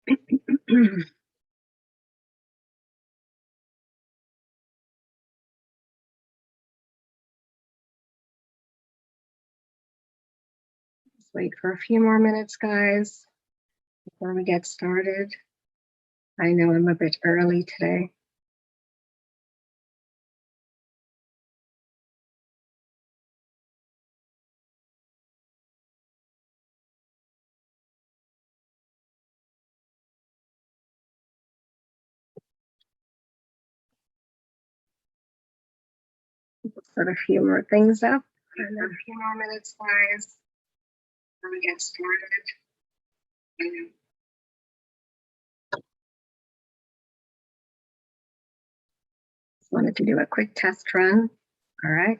Just wait for a few more minutes, guys, before we get started. I know I'm a bit early today. Put a few more things up. And a few more minutes, guys, before we get started. I know. Just wanted to do a quick test run. All right.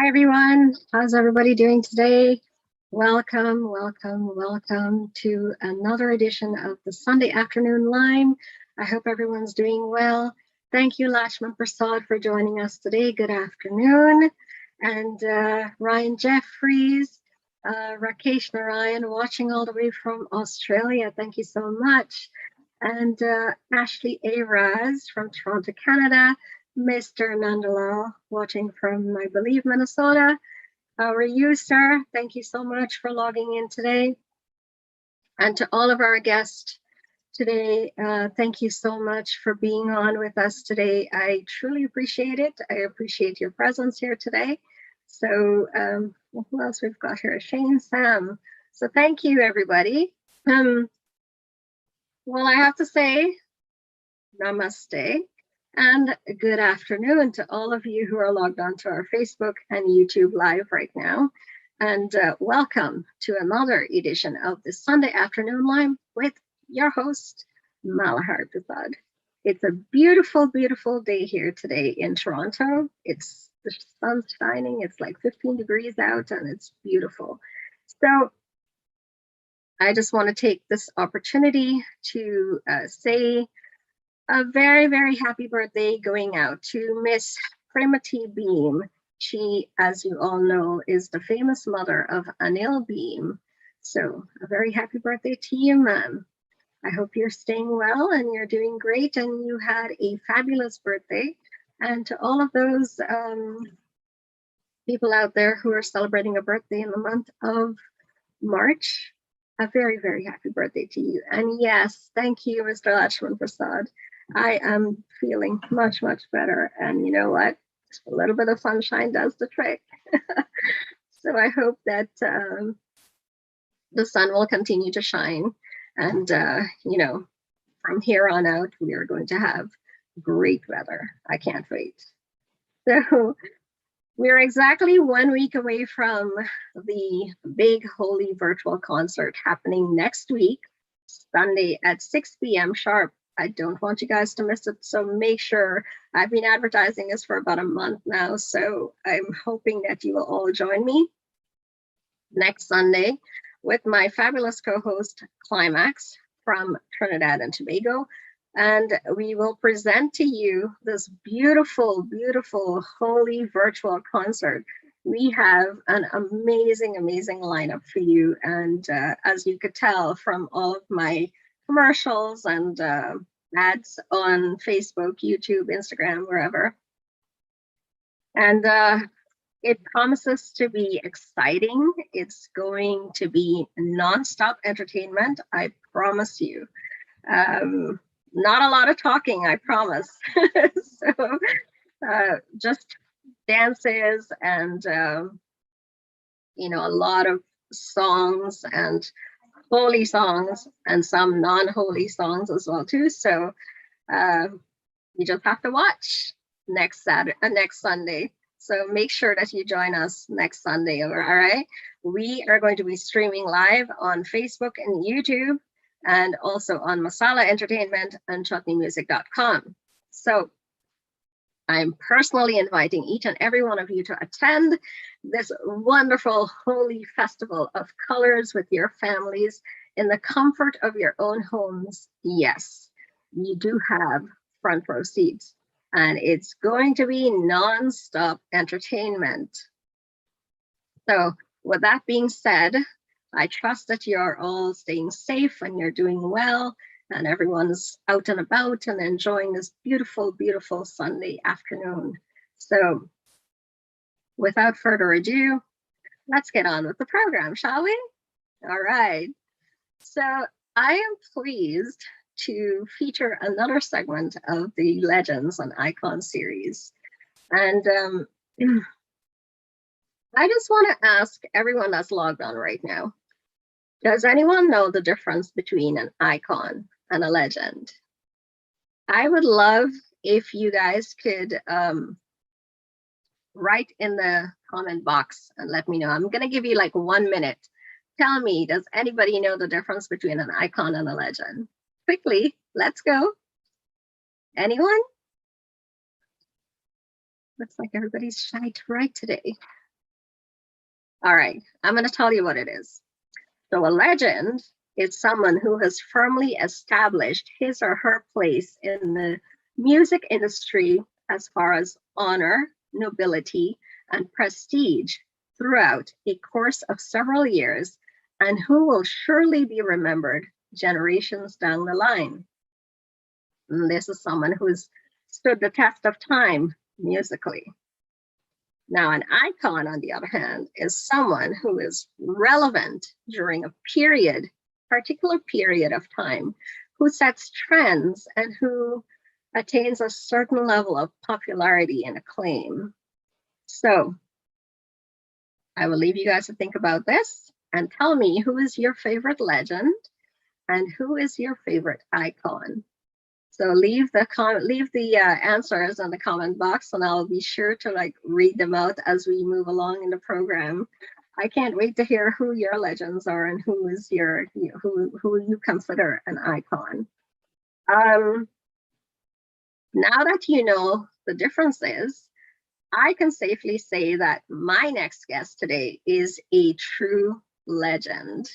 everyone. How's everybody doing today? Welcome, welcome, welcome to another edition of the Sunday Afternoon Line. I hope everyone's doing well. Thank you, Harripersad, for joining us today. Good afternoon. And Ryan Jeffries, Rakesh Narayan, watching all the way from Australia. Thank you so much. And Ashley Araz from Toronto, Canada. Mr. Nandalal, watching from, I believe, Minnesota. How are you, sir? Thank you so much for logging in today. And to all of our guests today, thank you so much for being on with us today. I truly appreciate it. I appreciate your presence here today. So who else we've got here? Shane, Sam. So thank you, everybody. Well, I have to say, namaste. And good afternoon to all of you who are logged on to our Facebook and YouTube Live right now. And welcome to another edition of the Sunday Afternoon Live with your host, Harripersad. It's a beautiful, beautiful day here today in Toronto. The sun's shining. It's like 15 degrees out and it's beautiful. So I just want to take this opportunity to say a very, very happy birthday going out to Miss Primity Beam. She, as you all know, is the famous mother of Anil Beam. So a very happy birthday to you, ma'am. I hope you're staying well and you're doing great and you had a fabulous birthday. And to all of those people out there who are celebrating a birthday in the month of March, a very, very happy birthday to you. And yes, thank you, Mr. Harripersad. I am feeling much, much better. And you know what? A little bit of sunshine does the trick. So I hope that the sun will continue to shine. And, you know, from here on out, we are going to have great weather. I can't wait. So we're exactly 1 week away from the big Holy virtual concert happening next week, Sunday at 6 p.m. sharp. I don't want you guys to miss it, so make sure. I've been advertising this for about a month now, so I'm hoping that you will all join me next Sunday with my fabulous co-host, Climax, from Trinidad and Tobago. And we will present to you this beautiful, beautiful Holy virtual concert. We have an amazing, amazing lineup for you. And as you could tell from all of my commercials and ads on Facebook, YouTube, Instagram, wherever. And it promises to be exciting. It's going to be nonstop entertainment, I promise you. Not a lot of talking, I promise. So just dances and, you know, a lot of songs and holy songs and some non-holy songs as well too. So you just have to watch next Sunday. So make sure that you join us next Sunday. All right. We are going to be streaming live on Facebook and YouTube and also on Masala Entertainment and chutneymusic.com. So I'm personally inviting each and every one of you to attend this wonderful holy festival of colors with your families in the comfort of your own homes. Yes, you do have front row seats, and it's going to be non-stop entertainment. So with that being said, I trust that you're all staying safe and you're doing well, and everyone's out and about and enjoying this beautiful, beautiful Sunday afternoon. So without further ado, let's get on with the program, shall we? All right. So I am pleased to feature another segment of the Legends and Icons series. And I just want to ask everyone that's logged on right now, does anyone know the difference between an icon and a legend? I would love if you guys could write in the comment box and let me know. I'm going to give you like 1 minute. Tell me, does anybody know the difference between an icon and a legend? Quickly, let's go. Anyone? Looks like everybody's shy to write today. All right, I'm going to tell you what it is. So a legend is someone who has firmly established his or her place in the music industry as far as honor, nobility, and prestige throughout a course of several years, and who will surely be remembered generations down the line. And this is someone who's stood the test of time musically. Now, an icon, on the other hand, is someone who is relevant during a particular period of time, who sets trends and who attains a certain level of popularity and acclaim. So I will leave you guys to think about this and tell me, who is your favorite legend and who is your favorite icon? So leave the answers in the comment box, and I'll be sure to read them out as we move along in the program. I can't wait to hear who your legends are and who is who you consider an icon. Now that you know the differences, I can safely say that my next guest today is a true legend.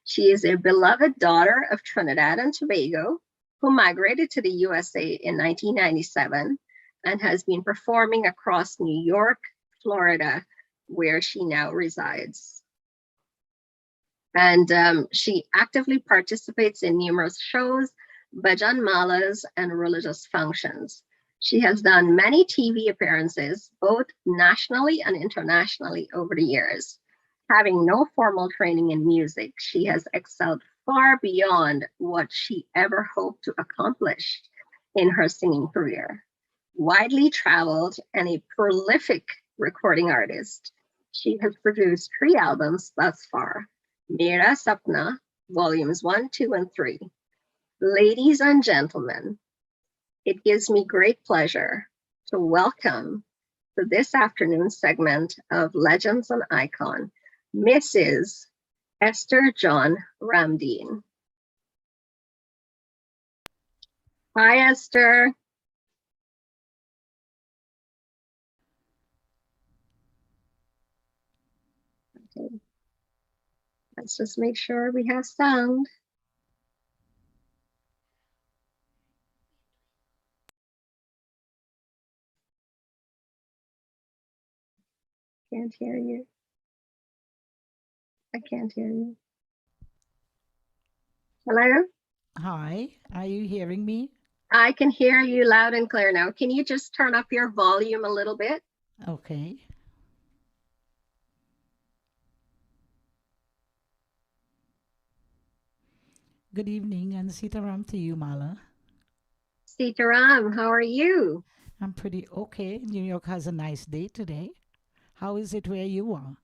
She is a beloved daughter of Trinidad and Tobago, who migrated to the USA in 1997 and has been performing across New York, Florida, where she now resides. And she actively participates in numerous shows, bhajan malas, and religious functions. She has done many TV appearances, both nationally and internationally over the years. Having no formal training in music, she has excelled far beyond what she ever hoped to accomplish in her singing career. Widely traveled and a prolific recording artist, she has produced 3 albums thus far: Mera Sapna, Volumes 1, 2, and 3. Ladies and gentlemen, it gives me great pleasure to welcome to this afternoon's segment of Legends and Icon, Mrs. Esther John Ramdeen. Hi, Esther. Okay. Let's just make sure we have sound. Can't hear you. I can't hear you. Hello? Hi, are you hearing me? I can hear you loud and clear now. Can you just turn up your volume a little bit? Okay. Good evening and Sitaram to you, Mala. Sitaram, how are you? I'm pretty okay. New York has a nice day today. How is it where you are?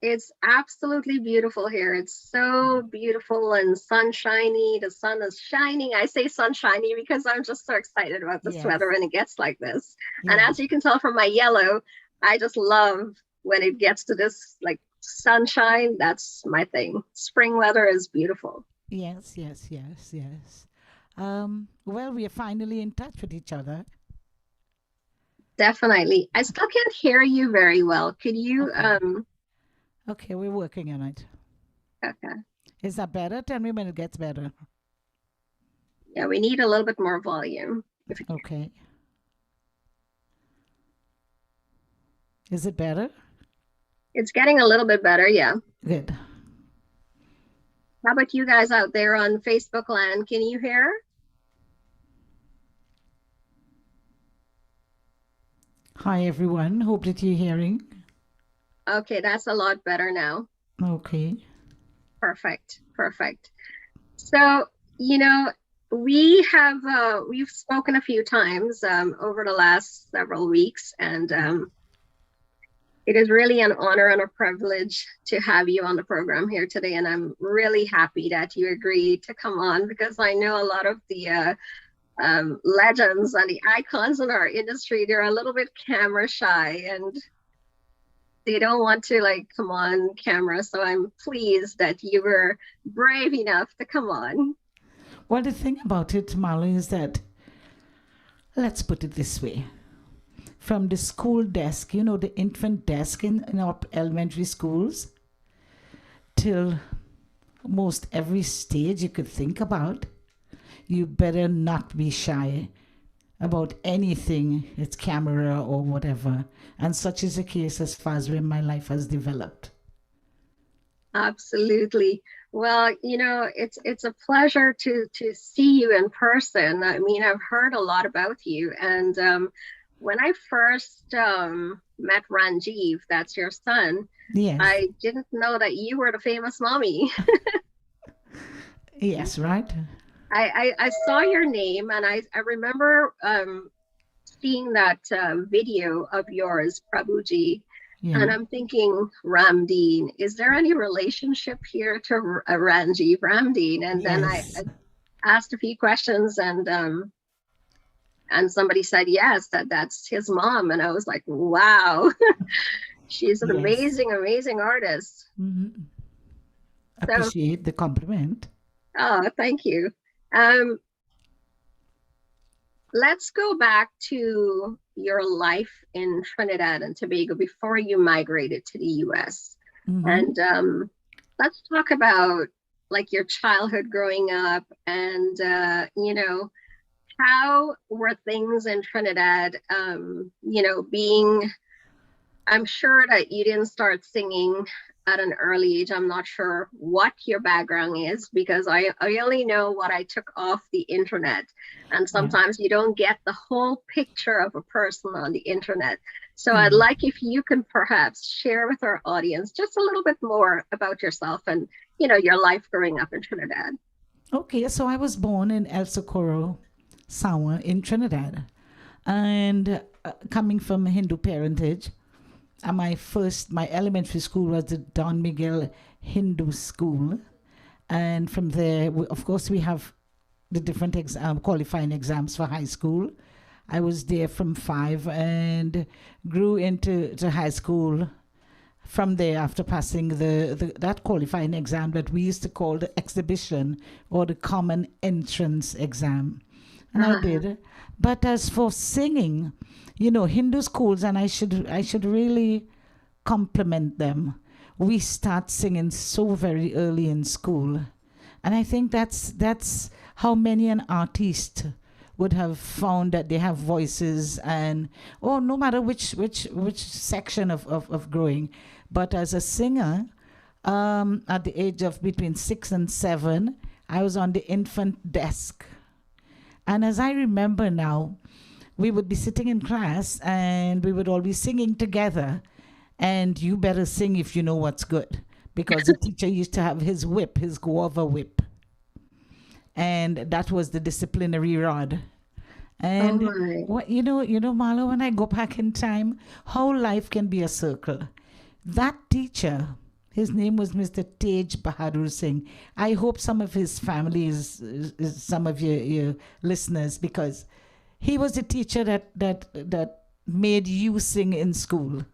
It's absolutely beautiful here. It's so beautiful and sunshiny. The sun is shining. I say sunshiny because I'm just so excited about this Yes, weather when it gets like this. And yes, as you can tell from my yellow, I just love when it gets to this sunshine. That's my thing. Spring weather is beautiful. yes. Well, we are finally in touch with each other. Definitely. I still can't hear you very well. Could you Okay, okay, we're working on it. okay. Is that better? Tell me when it gets better. Yeah, we need a little bit more volume. Okay. Is it better? It's getting a little bit better, yeah. Good. How about you guys out there on Facebook land? Can you hear? Hi, everyone. Hope that you're hearing. Okay, that's a lot better now. Okay. Perfect, perfect. So, you know, we've spoken a few times over the last several weeks, and it is really an honor and a privilege to have you on the program here today. And I'm really happy that you agreed to come on, because I know a lot of the legends and the icons in our industry, they're a little bit camera shy and they don't want to come on camera. So I'm pleased that you were brave enough to come on. Well, the thing about it, Mala, is that, let's put it this way. from the school desk, the infant desk in our elementary schools, till most every stage you could think about. You better not be shy about anything, it's camera or whatever. And such is the case as far as where my life has developed. Absolutely. Well, it's a pleasure to see you in person. I mean, I've heard a lot about you, and when I first met Ranjiv, that's your son, Yes. I didn't know that you were the famous mommy. Yes, right? I saw your name, and I remember seeing that video of yours, Prabhuji, Yeah. and I'm thinking, Ramdeen, is there any relationship here to Ranjiv Ramdeen? And then I Yes. asked a few questions, and somebody said yes, that's his mom, and I was like, wow, she's an Yes. amazing, amazing artist. Hmm. So, Appreciate the compliment. oh, thank you. Um, let's go back to your life in Trinidad and Tobago before you migrated to the US. Hmm. And let's talk about like your childhood growing up and, how were things in Trinidad, being, I'm sure that you didn't start singing at an early age. I'm not sure what your background is because I only know what I took off the internet. And Yeah. sometimes you don't get the whole picture of a person on the internet. So I'd Yeah. like if you can perhaps share with our audience just a little bit more about yourself and, your life growing up in Trinidad. Okay, so I was born in El Socorro, Sawa, in Trinidad. And coming from a Hindu parentage, my elementary school was the Don Miguel Hindu School. And from there, of course, we have the different qualifying exams for high school. I was there from 5 and grew into to high school from there after passing that qualifying exam that we used to call the exhibition or the common entrance exam. And I Uh-huh. did. But as for singing, Hindu schools, and I should really compliment them. We start singing so very early in school. And I think that's how many an artist would have found that they have voices and or no matter which section of growing. But as a singer, at the age of between 6 and 7, I was on the infant desk. And as I remember now, we would be sitting in class and we would all be singing together. And you better sing if you know what's good. Because the teacher used to have his whip, his guava whip. And that was the disciplinary rod. Oh And my. what Marlo, when I go back in time, how life can be a circle. That teacher, his name was Mr. Tej Bahadur Singh. I hope some of his family is some of your listeners because he was the teacher that made you sing in school.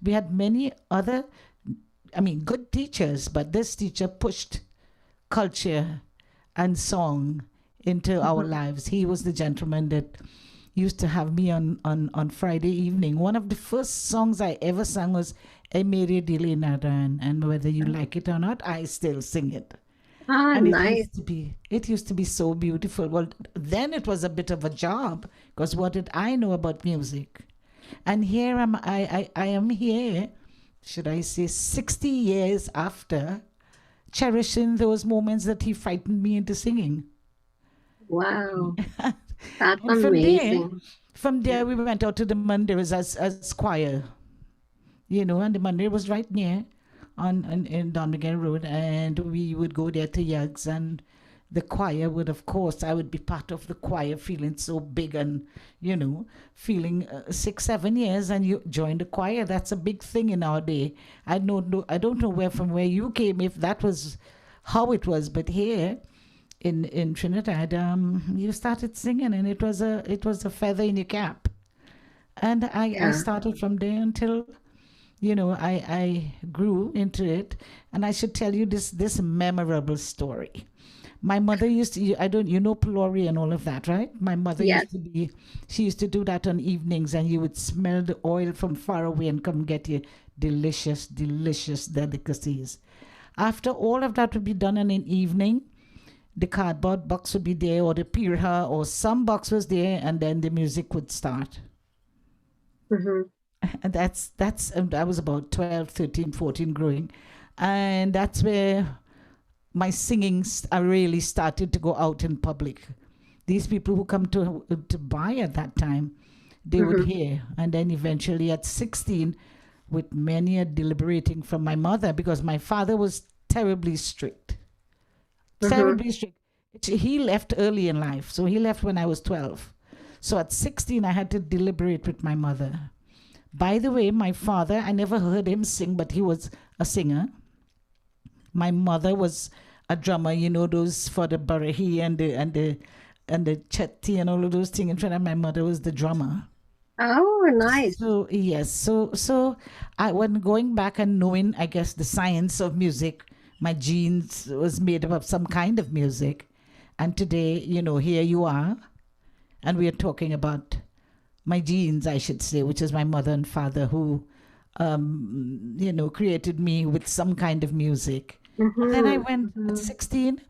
We had many other, good teachers, but this teacher pushed culture and song into our Mhm. lives. He was the gentleman that used to have me on Friday evening. One of the first songs I ever sang was Emere Dile Nadan, and whether you like it or not, I still sing it. Ah, And nice. it used to be so beautiful. Well, then it was a bit of a job because what did I know about music? And here I am here, should I say, 60 years after, cherishing those moments that he frightened me into singing. Wow. That's And amazing. from there we went out to the Mandirs as choir, and the Mandir was right near in Don Miguel Road, and we would go there to Yugs, and the choir would, of course, I would be part of the choir, feeling so big and feeling 6 7 years, and you join the choir. That's a big thing in our day. I don't know where you came, if that was how it was, but here in Trinidad, you started singing, and it was a feather in your cap. And I Yeah. started from there until I grew into it. And I should tell you this memorable story. My mother used to, I don't, Pilori and all of that, right? My mother Yes. she used to do that on evenings, and you would smell the oil from far away and come get you delicious, delicious delicacies. After all of that would be done in an evening, the cardboard box would be there, or the pirha, or some box was there, and then the music would start. Hmm. And I was about 12, 13, 14 growing. And that's where my singing I really started to go out in public. These people who come to buy at that time, they would Hmm. hear. And then eventually at 16, with many a deliberating from my mother, because my father was terribly strict. Hmm. Terribly strict. He left early in life. So he left when I was 12. So at 16, I had to deliberate with my mother. By the way, my father, I never heard him sing, but he was a singer. My mother was a drummer, those for the barahi and the chetty and all of those things. In front of my mother was the drummer. Oh, nice. So yes, so I when going back and knowing, I guess, the science of music, my genes was made up of some kind of music, and today, here you are, and we are talking about my genes, I should say, which is my mother and father who, created me with some kind of music. And then I Hmm. went at Hmm. 16,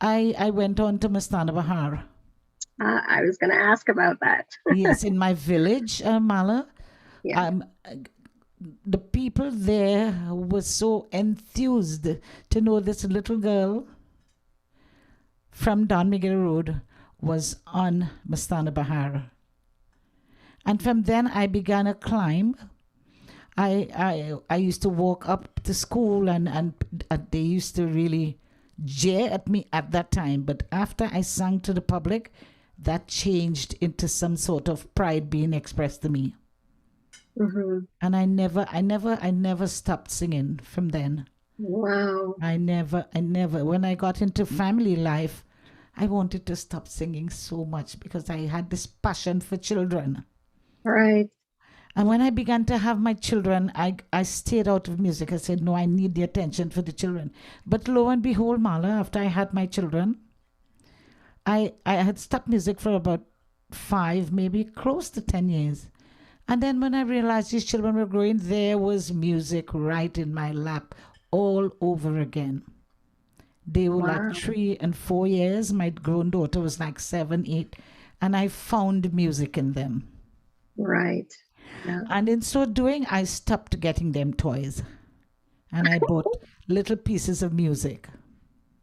I went on to Mastana Bahar. I was going to ask about that. Yes, in my village, Mala. Yeah. Um, the people there were so enthused to know this little girl from Don Miguel Road was on Mastana Bahar. And from then I began a climb. I used to walk up to school, and they used to really jeer at me at that time. But after I sang to the public, that changed into some sort of pride being expressed to me. Hmm. And I never stopped singing from then. Wow. I never. When I got into family life, I wanted to stop singing so much because I had this passion for children. Right. And when I began to have my children, I stayed out of music. I said, no, I need the attention for the children. But lo and behold, Mala, after I had my children, I had stopped music for about 5, maybe close to 10 years. And then when I realized these children were growing, there was music right in my lap all over again. They were like Wow. 3 and 4 years. My grown daughter was like 7, 8. And I found music in them. Right. Yeah. And in so doing, I stopped getting them toys and I bought little pieces of music.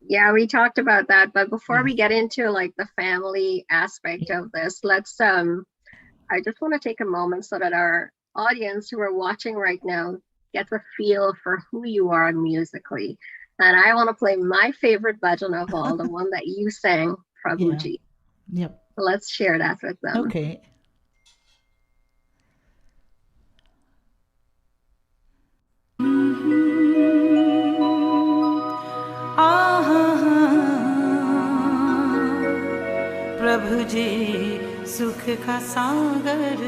Yeah, we talked about that, but before Yeah. we get into like the family aspect of this, let's I just want to take a moment so that our audience who are watching right now gets a feel for who you are musically. And I want to play my favorite bhajan of all, the one that you sang, Yeah. Prabhuji. Yep. So let's share that with them. Okay. प्रभु जी सुख का सागर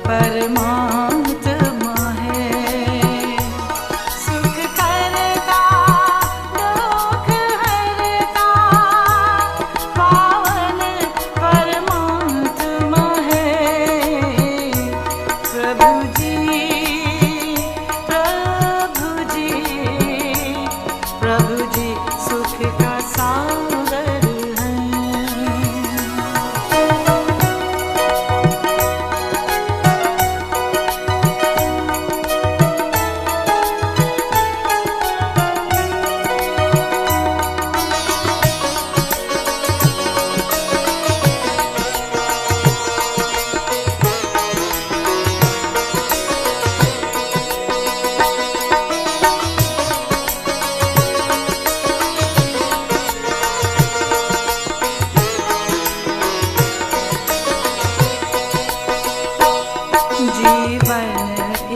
परमात्मा है सुख करता दुख हरता पावन परमात्मा है प्रभु जी प्रभु जी प्रभु जी सुख का सागर है जीवन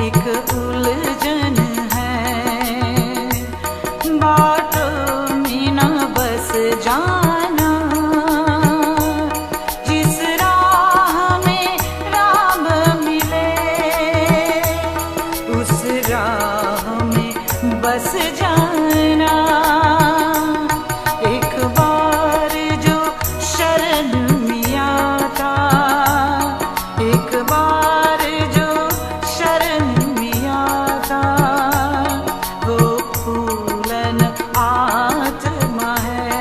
एक उलझन है बातों में न बस जाना जिस राह में राम मिले उस राह में बस जाना एक बार जो शरण में आता एक बार जो शरण में आता वो फूलन आत्मा है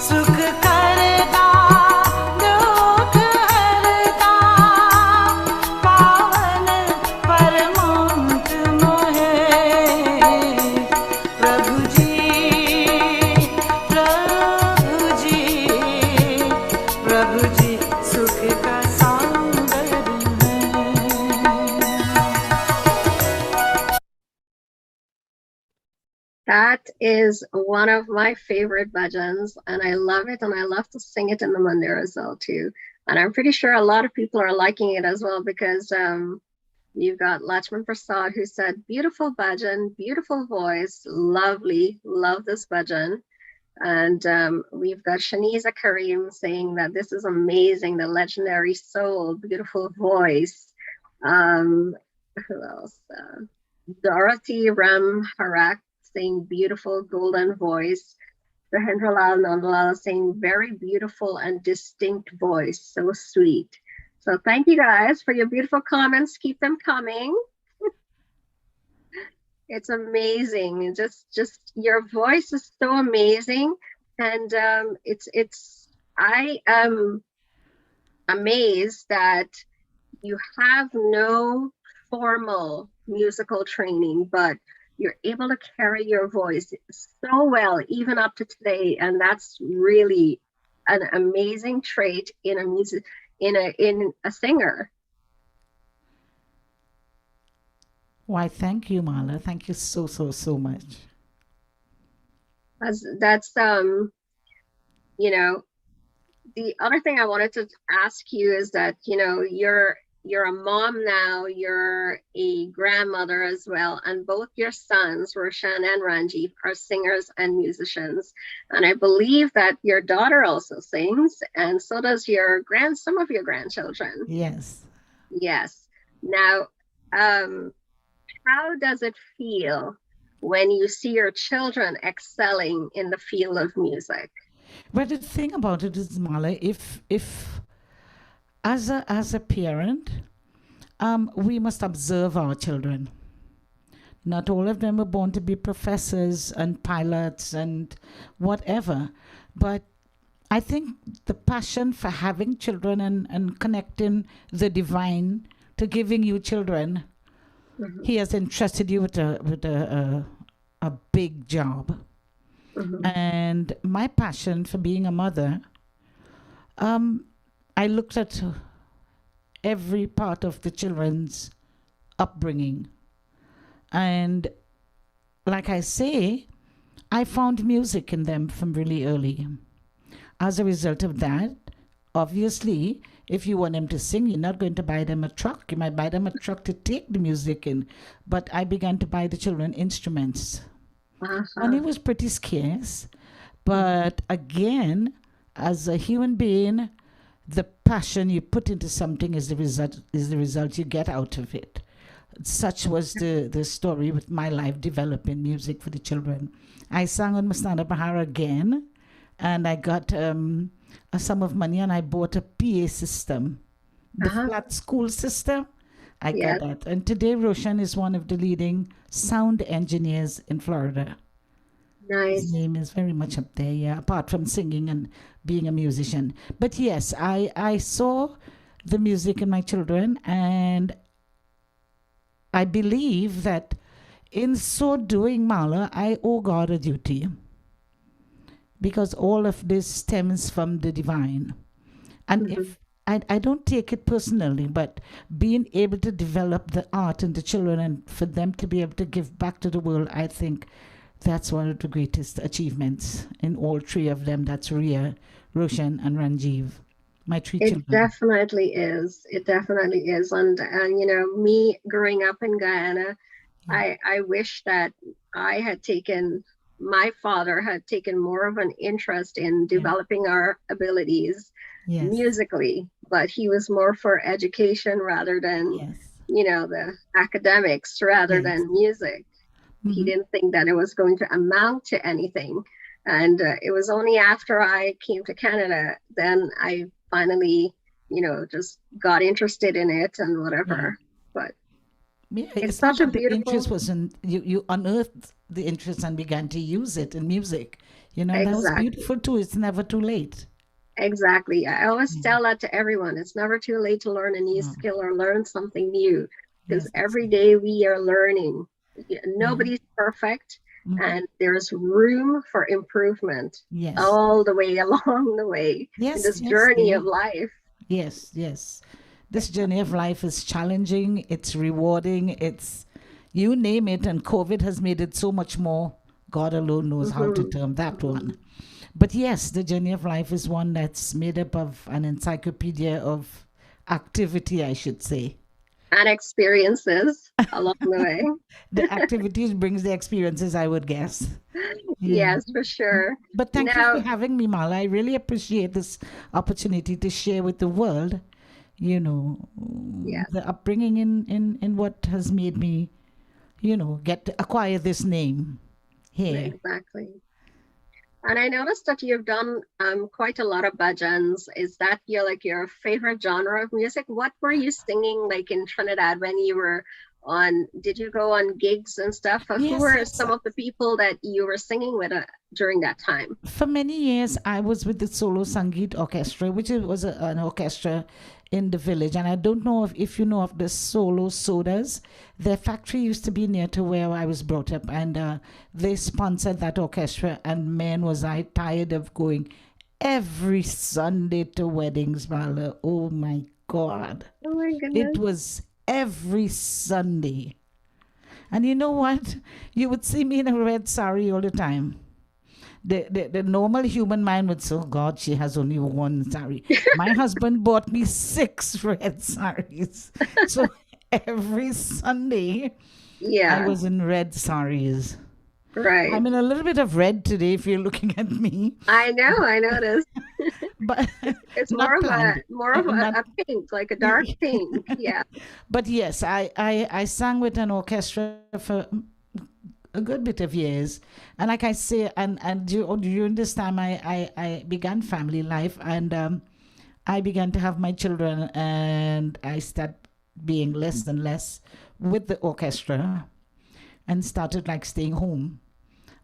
सुख करता दुख हरता पावन परमात्मा है प्रभु जी प्रभु जी प्रभु जी सुख का सागर है That is one of my favorite bhajans, and I love it, and I love to sing it in the mandir as well too. And I'm pretty sure a lot of people are liking it as well because you've got Lachman Prasad who said, "Beautiful bhajan, beautiful voice, lovely, love this bhajan." And we've got Shaniza Kareem saying that this is amazing, the legendary soul, beautiful voice. Who else? Dorothy Ram Harak saying beautiful golden voice. Rahendralal Nandalal saying very beautiful and distinct voice. So sweet. So thank you guys for your beautiful comments. Keep them coming. It's amazing. Just your voice is so amazing. And I am amazed that you have no formal musical training, but you're able to carry your voice so well, even up to today. And that's really an amazing trait in a singer. Why, thank you, Marla. Thank you so, so, so much. That's you know, the other thing I wanted to ask you is that, you know, you're a mom now, you're a grandmother as well, and both your sons, Roshan and Ranjeev, are singers and musicians. And I believe that your daughter also sings, and so does some of your grandchildren. Yes. Yes. Now, how does it feel when you see your children excelling in the field of music? But the thing about it is, Marla, if as a parent, we must observe our children. Not all of them are born to be professors and pilots and whatever. But I think the passion for having children and connecting the divine to giving you children, he has entrusted you with a big job. And my passion for being a mother, I looked at every part of the children's upbringing. And like I say, I found music in them from really early. As a result of that, obviously, if you want them to sing, you're not going to buy them a truck. You might buy them a truck to take the music in. But I began to buy the children instruments. Money was pretty scarce. But again, as a human being, the passion you put into something is the result you get out of it. Such was the story with my life developing music for the children. I sang on Mastana Bahar again, and I got a sum of money, and I bought a PA system, the flat school system. I got Yes. that. And today, Roshan is one of the leading sound engineers in Florida. His Nice. name is very much up there, yeah, apart from singing and being a musician. But yes, I saw the music in my children, and I believe that in so doing, Mala, I owe God a duty, because all of this stems from the divine. And Mhm. if I don't take it personally, but being able to develop the art in the children and for them to be able to give back to the world, I think that's one of the greatest achievements in all three of them. That's Ria, Roshan, and Ranjiv, my three It children. definitely is. It definitely is. And you know, me growing up in Guyana, Yeah. I wish that I had taken my father had taken more of an interest in Yeah. developing our abilities Yes. musically, but he was more for education rather than, Yes. you know, the academics rather Yes. than music. He Mm-hmm. didn't think that it was going to amount to anything. And it was only after I came to Canada, then I finally, you know, just got interested in it and Yeah. whatever. But Yeah, it's it's not such a that the interest beautiful, wasn't, you unearthed the interest and began to use it in music. And that was exactly. beautiful too. It's never too late. Exactly. I always Yeah. tell that to everyone. It's never too late to learn a new No. skill or learn something new because Yes, that's every it. day we are learning. Yeah. Nobody's perfect, Mm-hmm. and there's room for improvement Yes. all the way along the way in Yes, this yes, journey yeah. of life. Yes, yes. This journey of life is challenging, it's rewarding, it's you name it, and COVID has made it so much more. God alone knows how to Hmm. term that Hmm. one. But yes, the journey of life is one that's made up of an encyclopedia of activity, I should say. And experiences along the way. The activities brings the experiences, I would guess. Yeah. Yes, for sure. But thank you for Now, having me, Mala. I really appreciate this opportunity to share with the world, yes, the upbringing in what has made me, get to acquire this name here. exactly. And I noticed that you've done quite a lot of bhajans. Is that your favorite genre of music? What were you singing like in Trinidad when you were on? Did you go on gigs and stuff? Who Yes, were yes. some of the people that you were singing with during that time? For many years, I was with the Solo Sangeet Orchestra, which was an orchestra in the village. And I don't know if you know of the Solo Sodas. Their factory used to be near to where I was brought up, and they sponsored that orchestra. And man, was I tired of going every Sunday to weddings, Marla. Oh my God. Oh my It goodness. was every Sunday. And you know what? You would see me in a red sari all the time. The normal human mind would say, oh God, she has only one sari. My husband bought me 6 red saris. So every Sunday, I Yeah, was in red saris. right. I'm in a little bit of red today if you're looking at me, I noticed. but It's not planned. more of Not, a pink, like a dark pink. Yeah. but yes, I sang with an orchestra for a good bit of years. And like I say, and during this time, I began family life, and I began to have my children, and I started being less and less with the orchestra and started like staying home.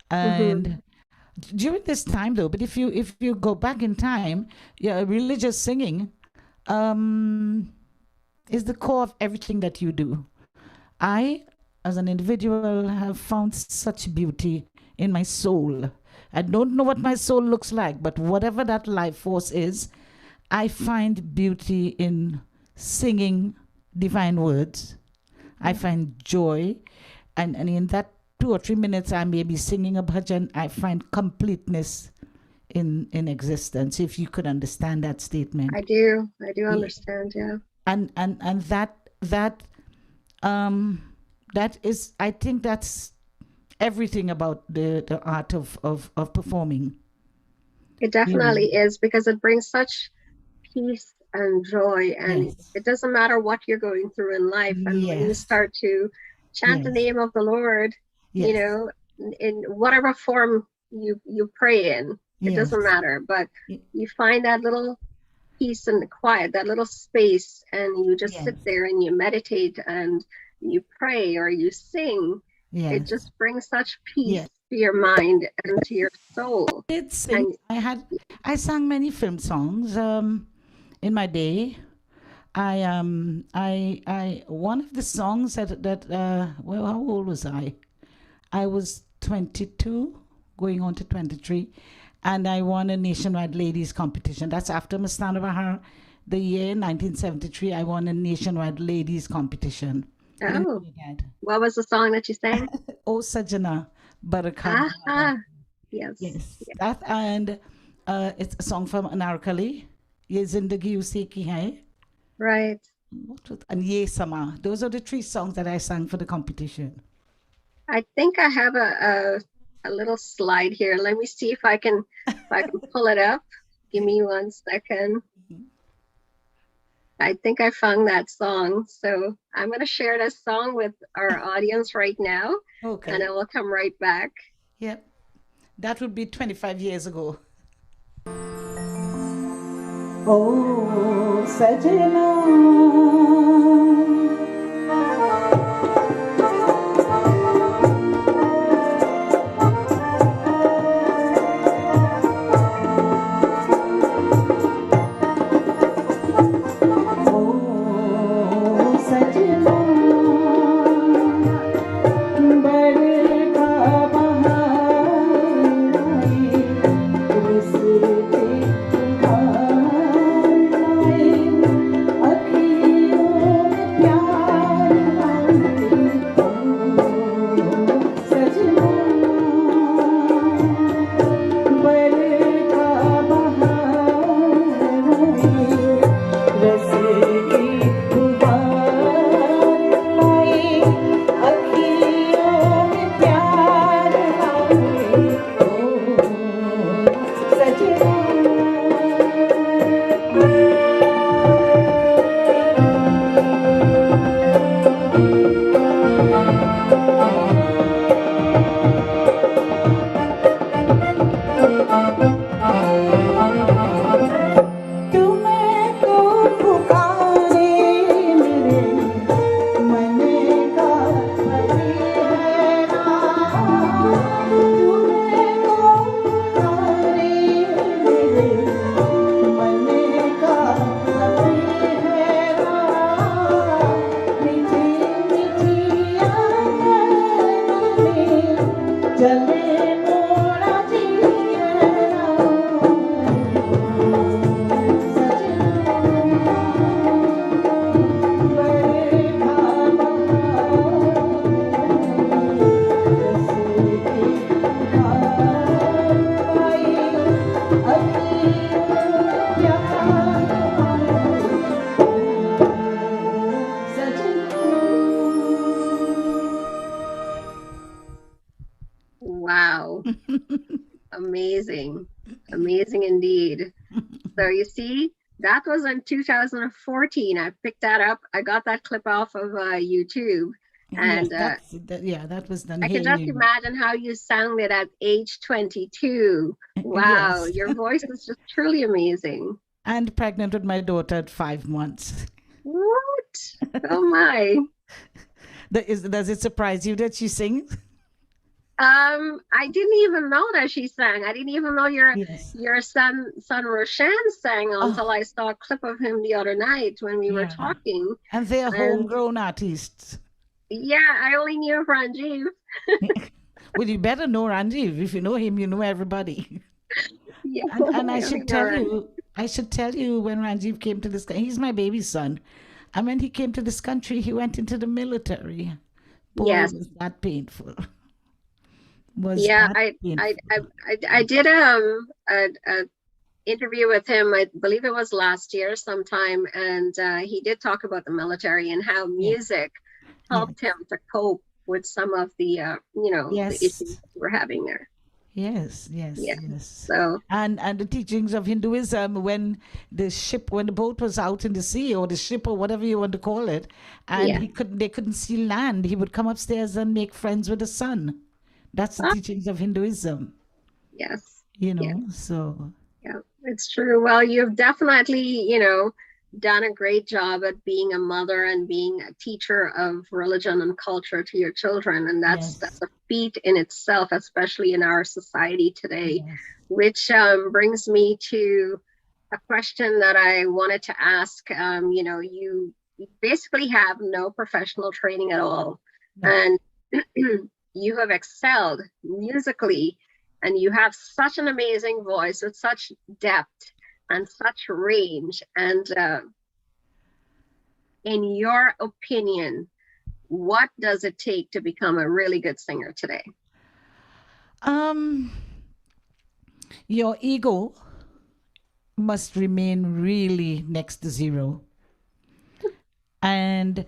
Hmm. And during this time though, but if you go back in time, yeah, religious singing um, is the core of everything that you do. I, as an individual, have found such beauty in my soul. I don't know what my soul looks like, but whatever that life force is, I find beauty in singing divine words. I find joy, and in that 2 or 3 minutes I may be singing a bhajan, I find completeness in existence. If you could understand that statement, I do yeah. understand. Yeah. And um that is, I think that's everything about the art of performing. It You know. definitely is because it brings such peace and joy. And Yes. it doesn't matter what you're going through in life. And when you Yes. start to chant the Yes. name of the Lord, you Yes. know, in whatever form you pray in, it Yes. doesn't matter. But Y- you find that little peace and quiet, that little space, and you just Yes. sit there and you meditate and you pray or you sing. It Yes. just brings such peace Yes. to your mind and to your soul. Did sing. And I sang many film songs in my day. I one of the songs well, how old was I? I was 22, going on to 23, and I won a nationwide ladies competition. That's after Mastana Bahar, the year 1973. I won a nationwide ladies competition in oh, Trinidad. what was the song that you sang? Oh Sajana Barakab. Ah, yes. Yes, that, and it's a song from Anarkali. Ye Zindagi Usi Ki Hai. Right. And Ye Sama. Those are the three songs that I sang for the competition. I think I have a little slide here. Let me see if I can pull it up. Give me 1 second. I think I found that song. So I'm going to share this song with our audience right now, and Okay. I will come right back. Yep. That would be 25 years ago. Oh, Sajana. Oh, Sajana. Wow. Amazing. Amazing indeed. So you see, that was in 2014. I picked that up. I got that clip off of YouTube. Yes, And that was done I can here just in imagine how you sounded at age 22. Wow, Yes. your voice is just truly amazing. And pregnant with my daughter at 5 months. What? Oh my. Does it surprise you that she sings? I didn't even know that she sang. I didn't even know Yes. your son Roshan sang until Oh, I saw a clip of him the other night when we were yeah. talking. And they're And homegrown artists. yeah, I only knew Ranjiv. Well, you better know Ranjiv. If you know him, you know everybody. Yeah, And I only know Ranjiv. I should tell you when Ranjiv came to this country, he's my baby son. And when he came to this country, he went into the military. Boy, Yes. was that painful. Was Yeah, that painful? I did a interview with him. I believe it was last year sometime, and he did talk about the military and how Yes, music yes, helped him to cope with some of the the issues yes, we're having there. Yes, yes, Yeah. yes. So And the teachings of Hinduism, when when the boat was out in the sea, or the ship, or whatever you want to call it, and yeah. they couldn't see land, he would come upstairs and make friends with the sun. That's the Ah, teachings of Hinduism, yes. you Yeah. know. So Yeah, it's true. Well, you've definitely, done a great job at being a mother and being a teacher of religion and culture to your children. And that's yes, a feat in itself, especially in our society today, yes. which brings me to a question that I wanted to ask. You basically have no professional training at all, No. and you have excelled musically, and you have such an amazing voice with such depth and such range. And in your opinion, what does it take to become a really good singer today? Um, your ego must remain really next to zero. And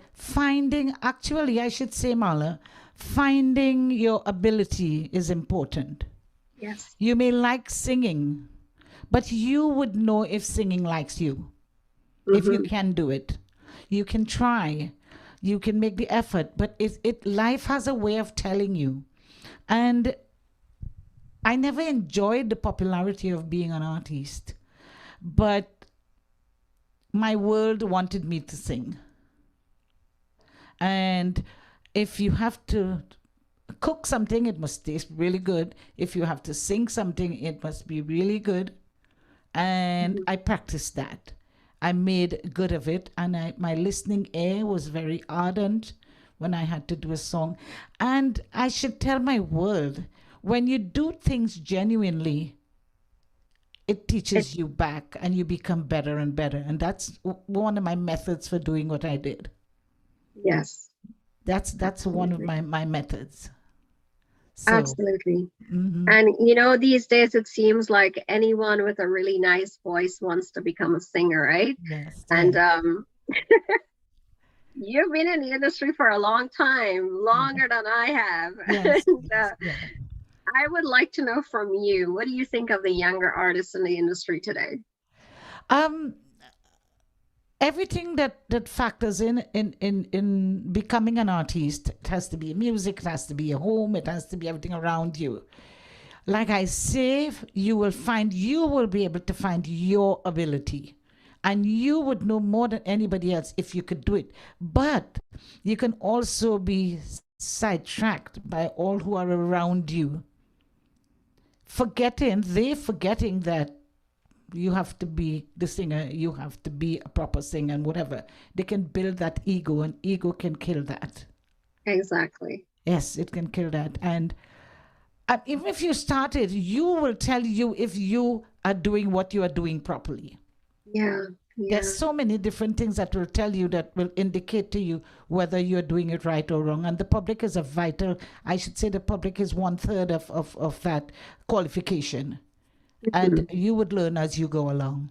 actually, I should say, Mala, finding your ability is important. Yes. You may like singing, but you would know if singing likes you, if you Mm-hmm. can do it. You can try, you can make the effort, but life has a way of telling you. And I never enjoyed the popularity of being an artist, but my world wanted me to sing. And if you have to cook something, it must taste really good. If you have to sing something, it must be really good. And Mm-hmm. I practiced that. I made good of it, and my listening ear was very ardent when I had to do a song. And I should tell my world, when you do things genuinely, it It, teaches you back, and you become better and better. And that's one of my methods for doing what I did. yes, That's one of absolutely. my methods. So, Absolutely. mhm. And these days it seems like anyone with a really nice voice wants to become a singer, right? Yes, And yes, you've been in the industry for a long time, yes, longer than I have. yes, And yes, yeah. I would like to know from you, what do you think of the younger artists in the industry today? Um, everything that factors in becoming an artist, it has to be music, it has to be a home, it has to be everything around you. Like I say, you will be able to find your ability. And you would know more than anybody else if you could do it. But you can also be sidetracked by all who are around you, forgetting that you have to be the singer, you have to be a proper singer, and whatever. They can build that ego, and ego can kill that. Exactly. Yes, it can kill that. And even if you started, you will tell you if you are doing what you are doing properly. Yeah, There's yeah. so many different things that will tell you, that will indicate to you whether you're doing it right or wrong. And the public is I should say, the public is one third of that qualification. And Mhm. you would learn as you go along.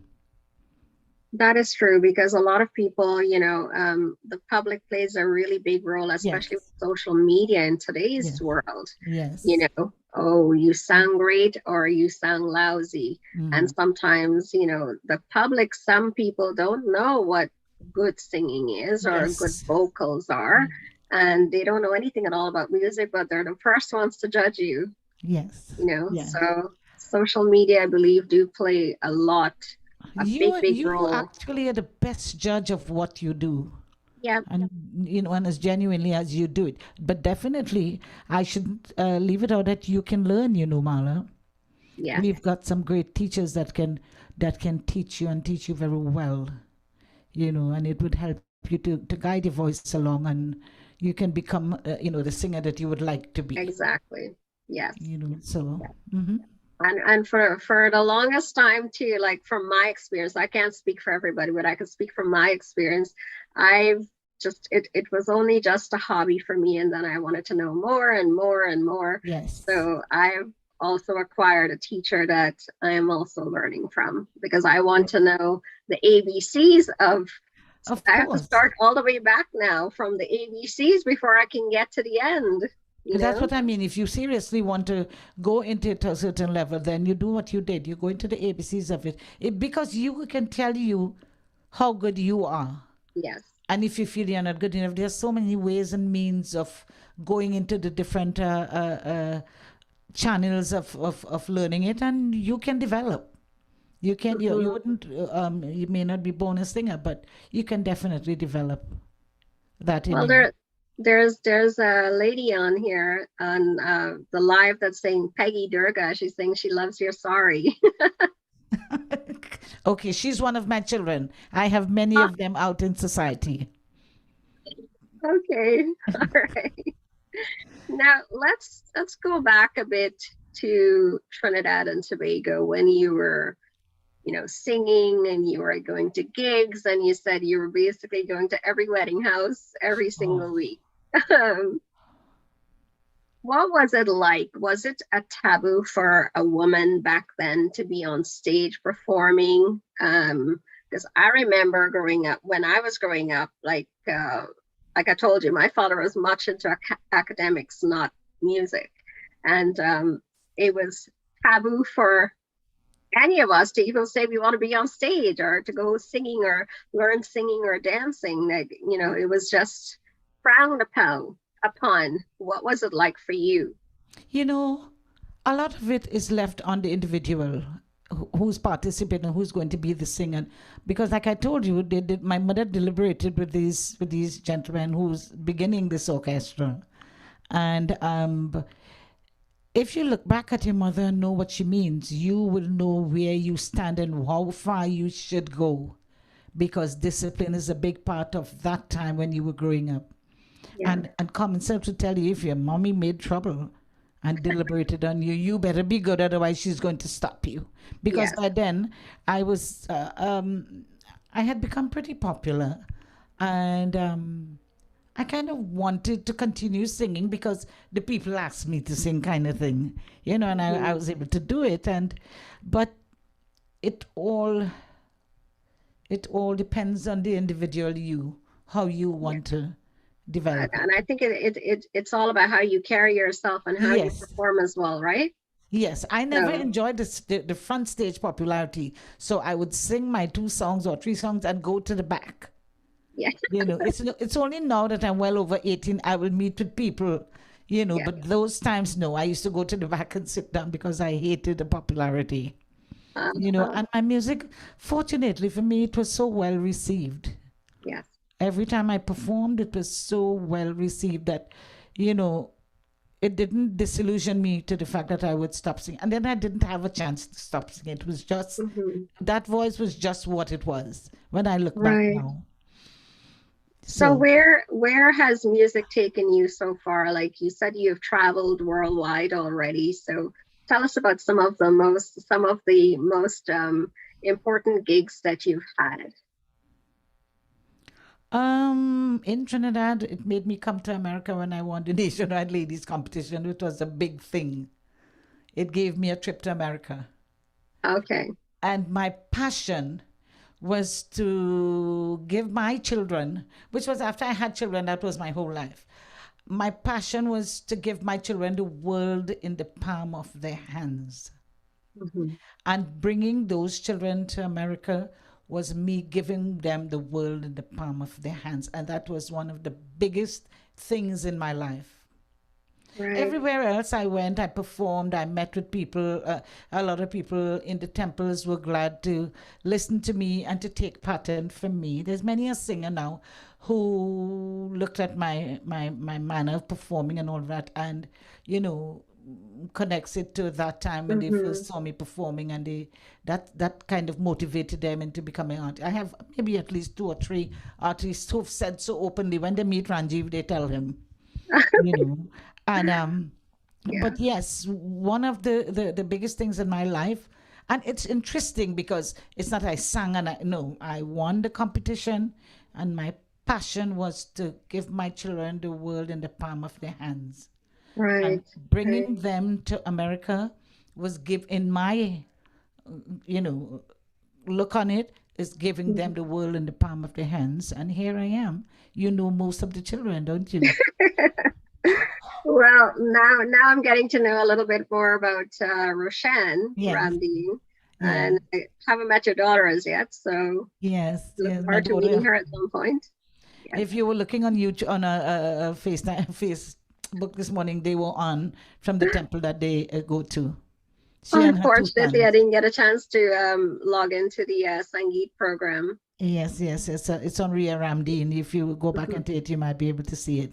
That is true because a lot of people, the public plays a really big role, especially Yes, with social media in today's yes, world. yes. Oh, you sound great or you sound lousy. And Mm. sometimes, the public, some people don't know what good singing is or good Yes, vocals are. And they don't know anything at all about music, but they're the first ones to judge you, yes, yeah. So social media, I believe, do play a big, big You role. actually are the best judge of what you do. Yeah, And and as genuinely as you do it. But definitely, I should leave it out that you can learn, Mala. yeah, We've got some great teachers that can teach you, and teach you very well, and it would help you to guide your voice along, and you can become the singer that you would like to be. exactly. Yes. So Yeah. mhm. And for the longest time too, like from my experience, I can't speak for everybody, but I can speak from my experience. I've it was only just a hobby for me, and then I wanted to know more and more and more. Yes, So I've also acquired a teacher that I am also learning from because I want to know the ABCs of. of I have to course. start all the way back now from the ABCs before I can get to the end. you That's know? what I mean. If you seriously want to go into it to a certain level, then you do what you did. You go into the ABCs of it because you can tell you how good you are. Yes. And if you feel you're not good enough, there's so many ways and means of going into the different channels of learning it, and you can develop. You can you Mhm. wouldn't you may not be born a singer, but you can definitely develop that in Well, you. there's a lady on here on the live that's saying Peggy Durga. She's saying she loves your sorry. Okay, she's one of my children. I have many of them out in society. Okay. All right. Now let's go back a bit to Trinidad and Tobago when you were, singing and you were going to gigs and you said you were basically going to every wedding house every single Oh, week. Um, what was it like? Was it a taboo for a woman back then to be on stage performing? Because I remember growing up, when I was growing up, like I told you, my father was much into academics, not music, and it was taboo for any of us to even say we want to be on stage or to go singing or learn singing or dancing. Like, it was just frowned upon. What was it like for you? you know, a lot of it is left on the individual who's participating, who's going to be the singer. Because, like I told you, they did. My mother deliberated with these gentlemen who's beginning this orchestra, and if you look back at your mother and know what she means, you will know where you stand and how far you should go, because discipline is a big part of that time when you were growing up. Yeah. And common sense will tell you if your mommy made trouble and deliberated on you, you better be good, otherwise she's going to stop you. Because Yes. by then, I was, I had become pretty popular, and I kind of wanted to continue singing because the people asked me to sing, kind of thing, and I Mhm. was able to do it. But it all, it all depends on the individual, how you Yeah. want to develop it. And I think it's all about how you carry yourself and how you Yes. perform as well, right? Yes, I never So, enjoyed the front stage popularity. So I would sing my 2 songs or 3 songs and go to the back. yeah. It's only now that I'm well over 18, I will meet with people, Yeah. but those times, no, I used to go to the back and sit down because I hated the popularity, Uh, and my music, fortunately for me, it was so well received. yes. Every time I performed, it was so well received that, you know, it didn't disillusion me to the fact that I would stop singing. And then I didn't have a chance to stop singing. It was just, Hmm. that voice was just what it was when I look back Right. now. So So, where has music taken you so far? Like you said, you've traveled worldwide already. So tell us about some of the most important gigs that you've had. in Trinidad, it made me come to America when I won the nationwide ladies competition. It was a big thing. It gave me a trip to America. Okay. And my passion was to give my children, which was after I had children, that was my whole life. My passion was to give my children the world in the palm of their hands. Hmm. And bringing those children to America was me giving them the world in the palm of their hands. And that was one of the biggest things in my life. Right. Everywhere else I went, I performed, I met with people. A lot of people in the temples were glad to listen to me and to take pattern from me. There's many a singer now who looked at my manner of performing and all that, and, you know, connects it to that time when they Hmm. first saw me performing, and that kind of motivated them into becoming art. I have maybe at least 2 or 3 artists who've said so openly when they meet Ranjiv, they tell him, you know. And Yeah. but yes, one of the biggest things in my life, and it's interesting because it's not I sang and I won the competition, and my passion was to give my children the world in the palm of their hands, and Right. Right. bringing them to America was give in my, you know, look on it, is giving them Mhm. the world in the palm of their hands, and here I am. You know most of the children, don't you? Well, now I'm getting to know a little bit more about Roshan Yes. Ramdeen, Yeah. and I haven't met your daughter as yet, so Yes. look Yes. My forward to meeting daughter. her at some point. Yes. If you were looking on YouTube on a FaceTime Facebook this morning, they were on from the temple that they go to. She and her two Unfortunately, I sons. didn't get a chance to log into the Sangeet program. Yes, yes, it's on Ria Ramdeen. If you go back Mhm. into it, you might be able to see it.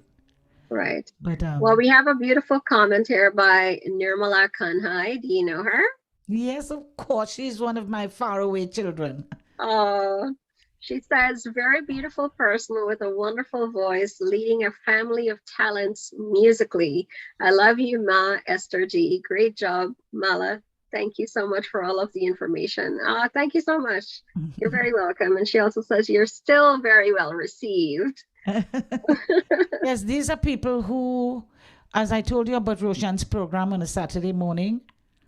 Right. But Well, we have a beautiful comment here by Nirmala Kanhai. Do you know her? yes, of course, she's one of my faraway children. Oh, she says, very beautiful person with a wonderful voice, leading a family of talents musically. I love you, Ma Esther G. Great job, Mala. Thank you so much for all of the information. Thank you so much. You're very welcome. And she also says, you're still very well received. Yes, these are people who, as I told you about Roshan's program on a Saturday morning.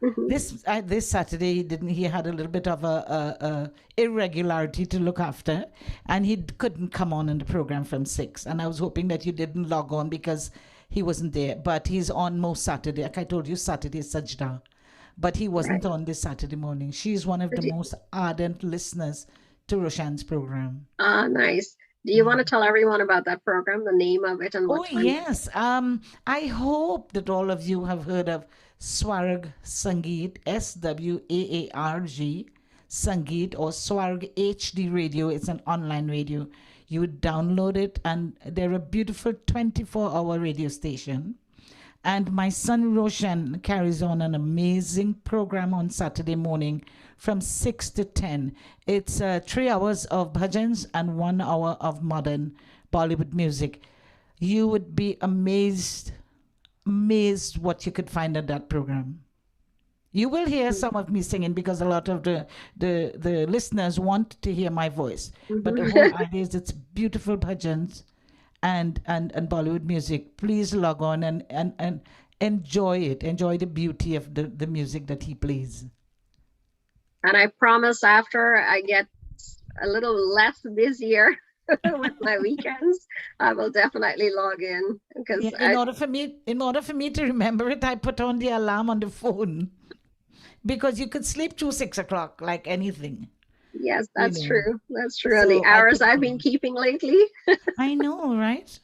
Mhm. This Saturday he had a little bit of a irregularity to look after, and he couldn't come on in the program from 6. And I was hoping that you didn't log on because he wasn't there. But he's on most Saturday. Like I told you, Saturday is Sajda, but he Right. wasn't on this Saturday morning. She's one of the Did you, most ardent listeners to Roshan's program. nice. Do you want Yeah. to tell everyone about that program, the name of it, and what Oh, time? yes. I hope that all of you have heard of Swarg Sangeet, SWAARG Sangeet, or Swarg HD Radio. It's an online radio. You would download it, and they're a beautiful 24-hour radio station. And my son Roshan carries on an amazing program on Saturday morning from 6 to 10. It's 3 hours of bhajans and 1 hour of modern Bollywood music. You would be amazed what you could find in that program. You will hear some of me singing because a lot of the listeners want to hear my voice. But the whole Mhm. idea is it's beautiful bhajans and Bollywood music. Please log on and enjoy it. Enjoy the beauty of the music that he plays. And I promise after I get a little less busier with my weekends, I will definitely log in because Yeah, in order for me to remember it, I put on the alarm on the phone because you could sleep through 6 o'clock like anything, yes, you that's know. true. That's true. And the So I hours put it I've been on. keeping lately, I know, right?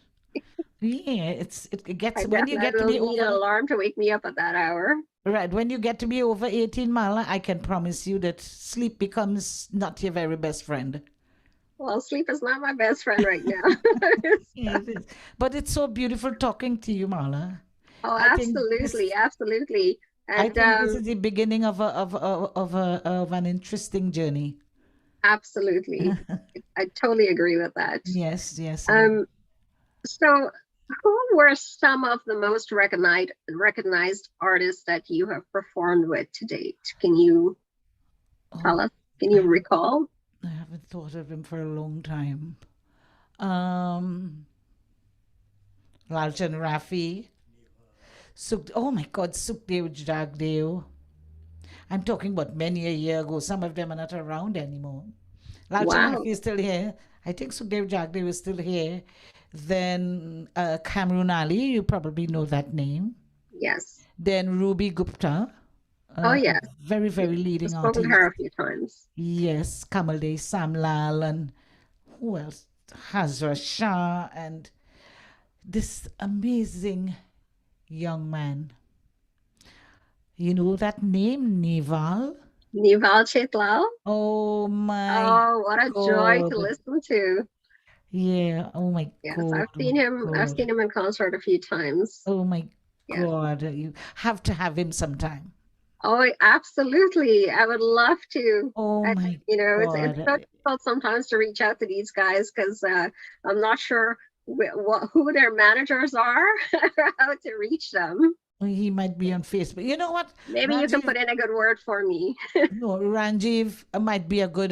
Yeah, it I gets when you get definitely to will be need an over alarm to wake me up at that hour. right when you get to be over 18 mile, I can promise you that sleep becomes not your very best friend. Well, sleep is not my best friend right now. Yeah, it is. But it's so beautiful talking to you, Marla. Oh, I think this absolutely, absolutely. I And think this is the beginning of an interesting journey. absolutely, I totally agree with that. Yes, yes. Um, so who were some of the most recognized artists that you have performed with to date? Can you tell Oh, us? Can I you haven't, recall? I haven't thought of him for a long time. Um, Lalchan Rafi. Oh my God, Sukhdev Jagdev. I'm talking about many a year ago. Some of them are not around anymore. Lalchan Wow. Rafi is still here. I think Sukhdev Jagdev is still here. Then Kamrun Ali, you probably know that name. Yes. Then Ruby Gupta, Oh, a yes. very, very I've leading spoken to her artist. a few times. Yes, Kamal Day, Sam Lal, and who else? Hazra Shah, and this amazing young man. You know that name, Neval? Nival Chetlal. Oh my Oh, what a joy to God. listen to. Yeah, oh my Yes, God, I've oh seen my him. I've God. seen him in concert a few times. Oh my Yes. God. You have to have him sometime. Oh, absolutely. I would love to. Oh I, my it's so God. difficult sometimes to reach out to these guys because I'm not sure who their managers are or how to reach them. He might be on Facebook. You know what? Maybe you can Rajiv, put in a good word for me. no, Ranjiv might be a good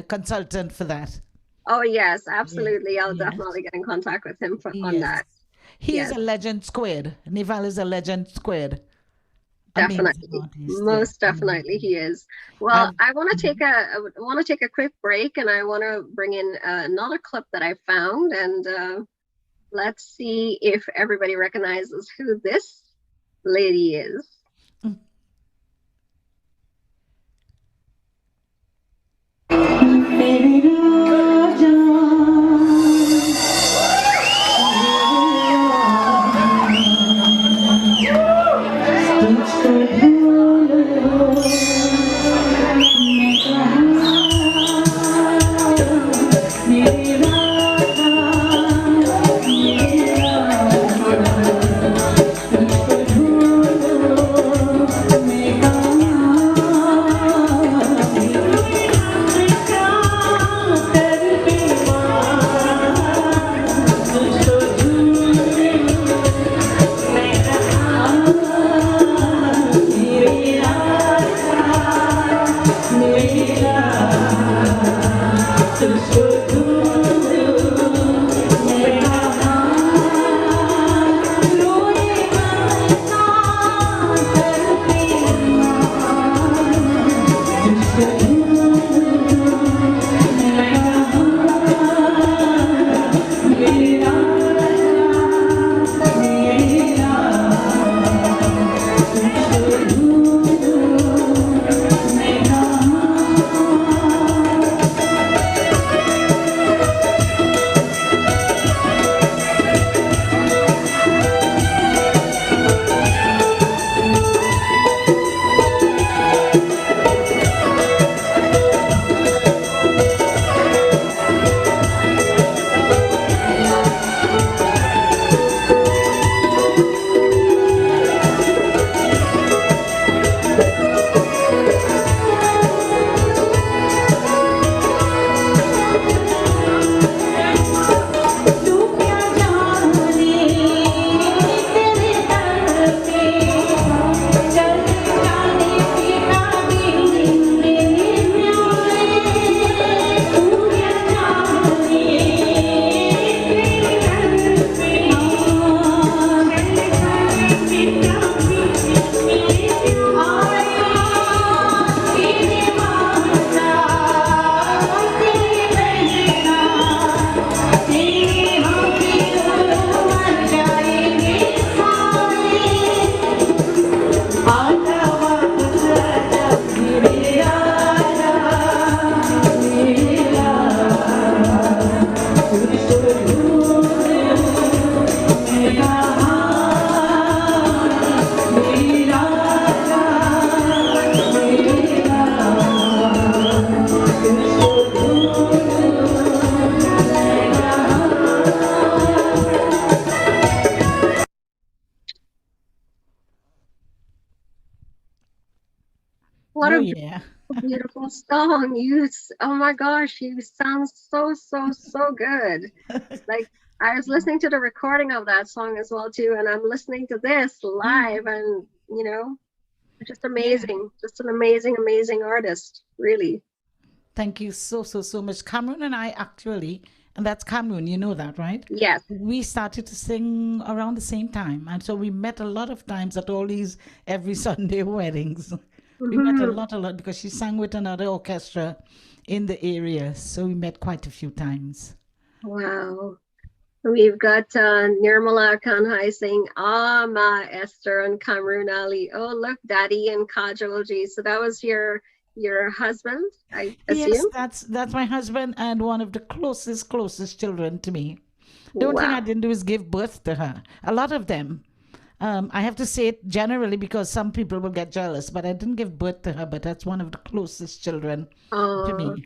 consultant for that. Oh, yes, Yeah, absolutely. I'll yes, definitely get in contact with him on yes. that. He is Yes, a legend squared. Nival is a legend squared. Amazing definitely. artist. Yes, Most definitely amazing. he is. Well, I've, I want to mhm. take a quick break and I want to bring in another clip that I found and Let's see if everybody recognizes who this lady is. What Oh a yeah. beautiful song. Oh my gosh, you sound so, so, so good. Like, I was listening to the recording of that song as well too, and I'm listening to this live, and just Yeah. amazing. Just an amazing, amazing artist, really. Thank you so, so, so much. Cameron and I actually, and that's Cameron, you know that, right? Yes. We started to sing around the same time. And so we met a lot of times at all these every Sunday weddings. We met Hmm. a lot because she sang with another orchestra in the area. So we met quite a few times. Wow. We've got Nirmala Kanhai saying, "Ah, ma Esther and Kamrun Ali." Oh, look, Daddy and Kajol Ji. So that was your husband, I Yes, assume. that's my husband and one of the closest children to me. The only thing I Wow. didn't do is give birth to her. A lot of them. I have to say it generally because some people will get jealous, but I didn't give birth to her, but that's one of the closest children to Oh, me.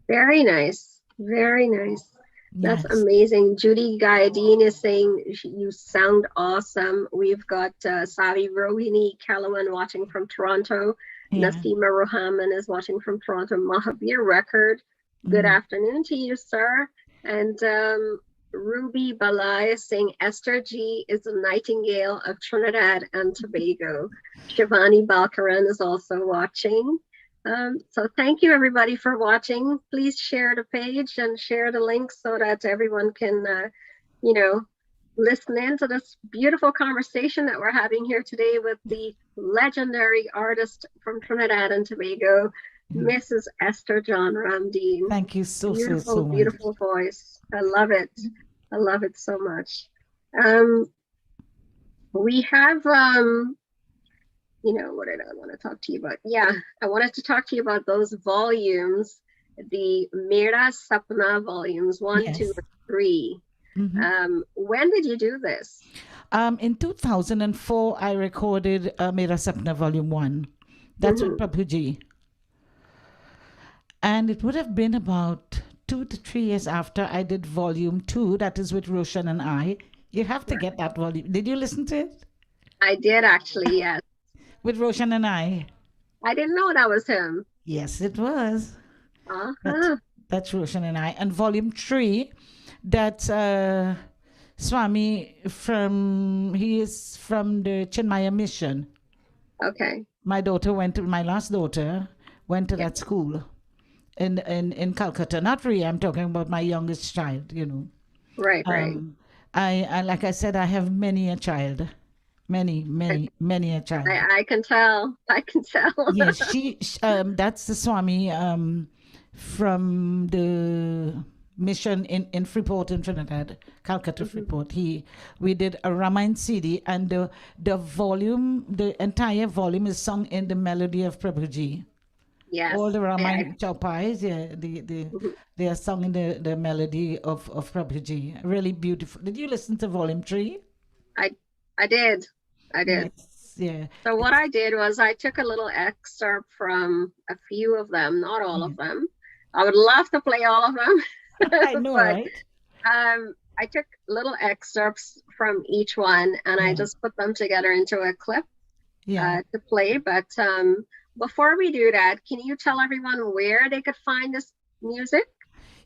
very nice. Very nice. That's Yes. amazing. Judy Guyadine is saying you sound awesome. We've got Savi Rohini Kalawan watching from Toronto. Yeah. Nasima Rohaman is watching from Toronto. Mahavir Record. Good Mm. afternoon to you, sir. And Ruby Balai is saying Esther G is the nightingale of Trinidad and Tobago. Shivani Balkaran is also watching. So thank you everybody for watching. Please share the page and share the link so that everyone can, you know, listen in to this beautiful conversation that we're having here today with the legendary artist from Trinidad and Tobago, Mm. Mrs. Esther John Ramdeen. Thank you so, so, Beautiful, so much. beautiful voice. I love it. I love it so much. Um, we have, what did I want to talk to you about? Yeah, I wanted to talk to you about those volumes, the Mera Sapna volumes 1, 2, Yes. and 3. When did you do this? In 2004, I recorded Mera Sapna Volume 1. That's with Prabhuji. And it would have been about 2 to 3 years after I did Volume 2, that is with Roshan and I. You have to get that volume. Did you listen to it? I did actually, yes. With Roshan and I. I didn't know that was him. Yes, it was. Uh-huh. That's Roshan and I. And Volume 3, that's Swami he is from the Chinmaya Mission. Okay. My last daughter went to that school in Calcutta. Not really, I'm talking about my youngest child, Right, right. I like I said, I have many a child. Many a child. I can tell. I can tell. Yes, that's the Swami from the mission in Freeport in Trinidad, Calcutta Freeport. We did a Ramayana CD, and the entire volume is sung in the melody of Prabhuji. Yes. All the Ramayana chopais, they are sung in the melody of Prabhuji. Really beautiful. Did you listen to Volume 3? I did. Yes, yeah. So what I did was I took a little excerpt from a few of them, not all of them. I would love to play all of them. I know, but, right? I took little excerpts from each one, and I just put them together into a clip to play. But before we do that, can you tell everyone where they could find this music?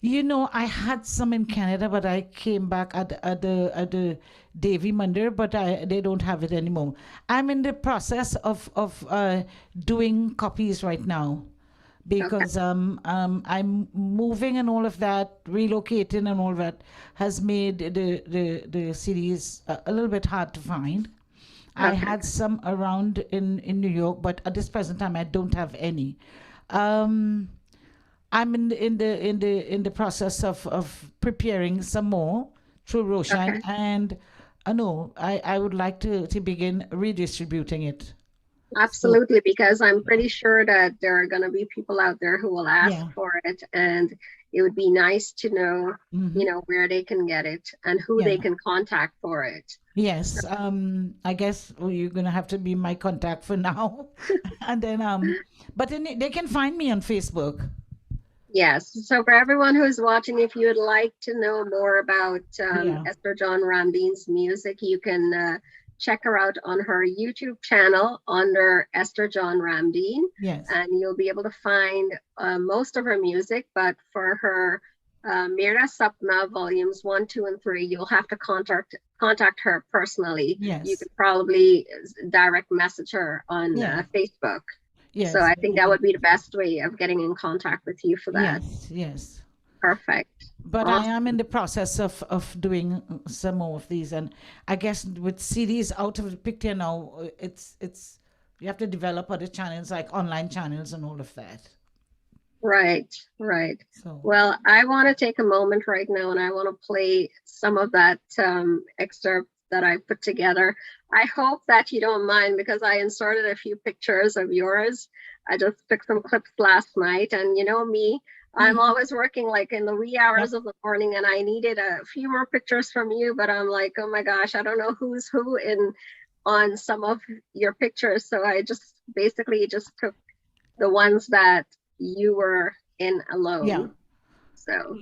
I had some in Canada, but I came back at the Devi Mandir, but they don't have it anymore. I'm in the process of doing copies right now, because I'm moving and all of that, relocating and all that has made the CDs a little bit hard to find. I had some around in New York, but at this present time I don't have any. I'm in the process of preparing some more through Roshan, and I would like to begin redistributing it. Absolutely, because I'm pretty sure that there are going to be people out there who will ask for it, and it would be nice to know, where they can get it and who they can contact for it. Yes, I guess you're gonna have to be my contact for now, and then but then they can find me on Facebook. Yes. So for everyone who's watching, if you would like to know more about Esther John Ramdeen's music, you can check her out on her YouTube channel under Esther John Ramdeen. Yes. And you'll be able to find most of her music. But for her Mera Sapna volumes 1, 2, and 3, you'll have to contact her personally. Yes. You could probably direct message her on Facebook. Yes. So I think that would be the best way of getting in contact with you for that. Yes. Perfect. But Awesome. I am in the process of doing some more of these, and I guess with CDs out of the picture now, it's you have to develop other channels like online channels and all of that. Right. So. Well, I want to take a moment right now, and I want to play some of that excerpt that I put together. I hope that you don't mind, because I inserted a few pictures of yours. I just took some clips last night, and you know me, I'm always working like in the wee hours of the morning, and I needed a few more pictures from you, but I'm like, oh my gosh, I don't know who's who on some of your pictures. So I just basically just took the ones that you were in alone. Yeah. So.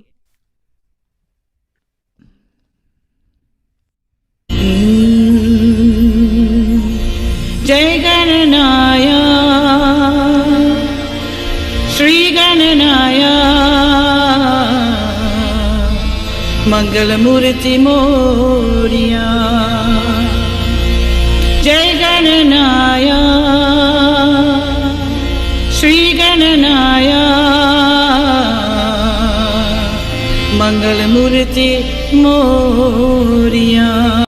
Jai Gananaya, Shri Gananaya, Mangalamurti Moria. Jai Gananaya, Shri Gananaya, Mangalamurti Moria.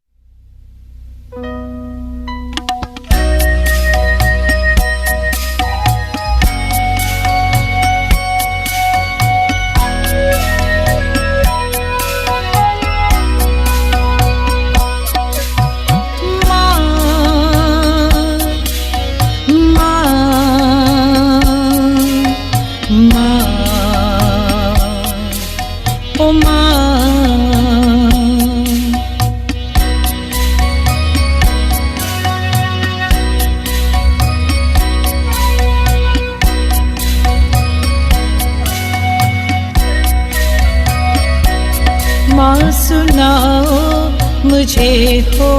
सुनाओ मुझे हो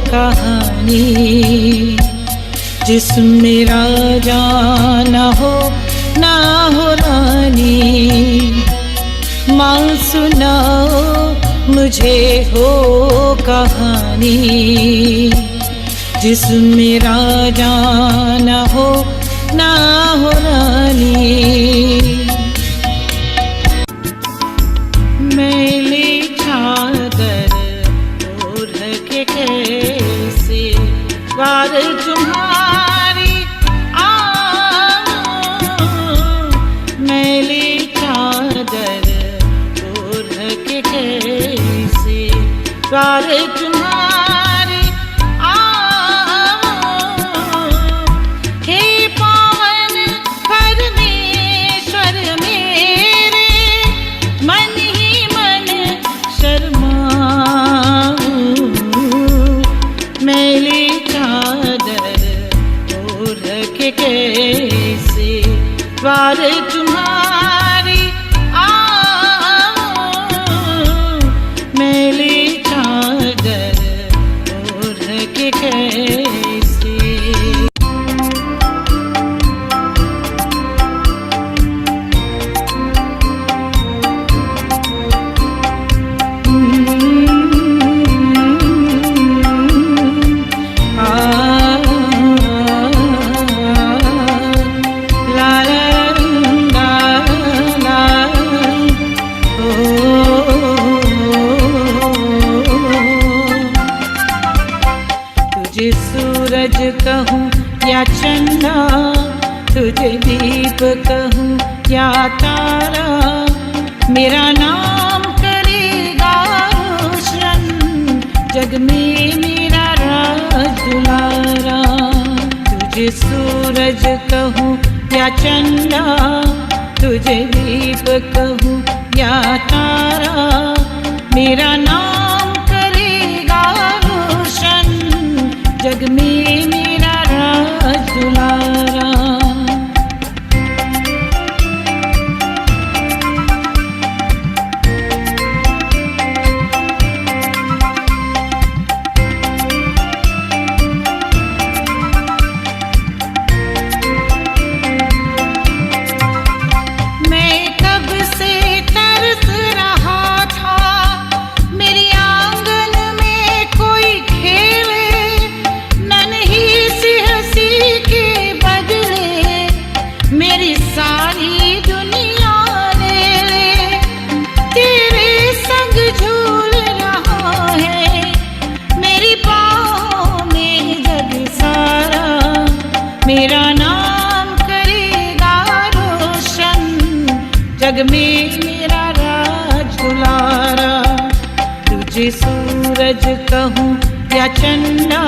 कहानी, जिसमें राजा ना हो रानी। माँ सुनाओ मुझे हो कहानी, जिसमें राजा ना हो रानी। मैली चादर ओढ़ के कैसे वार तुम्हारी मैली चादर ओढ़ के कैसे वार तुम्हारी हे पावन परमेश्वर मेरे, मन ही मन शर्माऊं। मैली चादर ओढ़ के कैसे द्वार तुम्हारी मैली चादर ओढ़ के कैसे। तुझे सूरज कहूँ या चंदा, तुझे दीप कहूँ या तारा, मेरा नाम करेगा रोशन, जग में मेरा राज दुलारा। तुझे सूरज कहूँ या चंदा, तुझे दीप कहूँ या तारा, मेरा नाम करेगा रोशन, जग में मेरा राज दुलारा। मैं कब से तरस रहा था, मेरी आंगन में कोई खेले, नन्ही सी हंसी के बदले मेरी सारी दुनिया ले ले। तेरे संग झूल रहा है मेरी बाहों में जग सारा, मेरा नाम करेगा रोशन, जग में मेरा राज दुलारा। तुझे सूरज कहूँ या चंदा,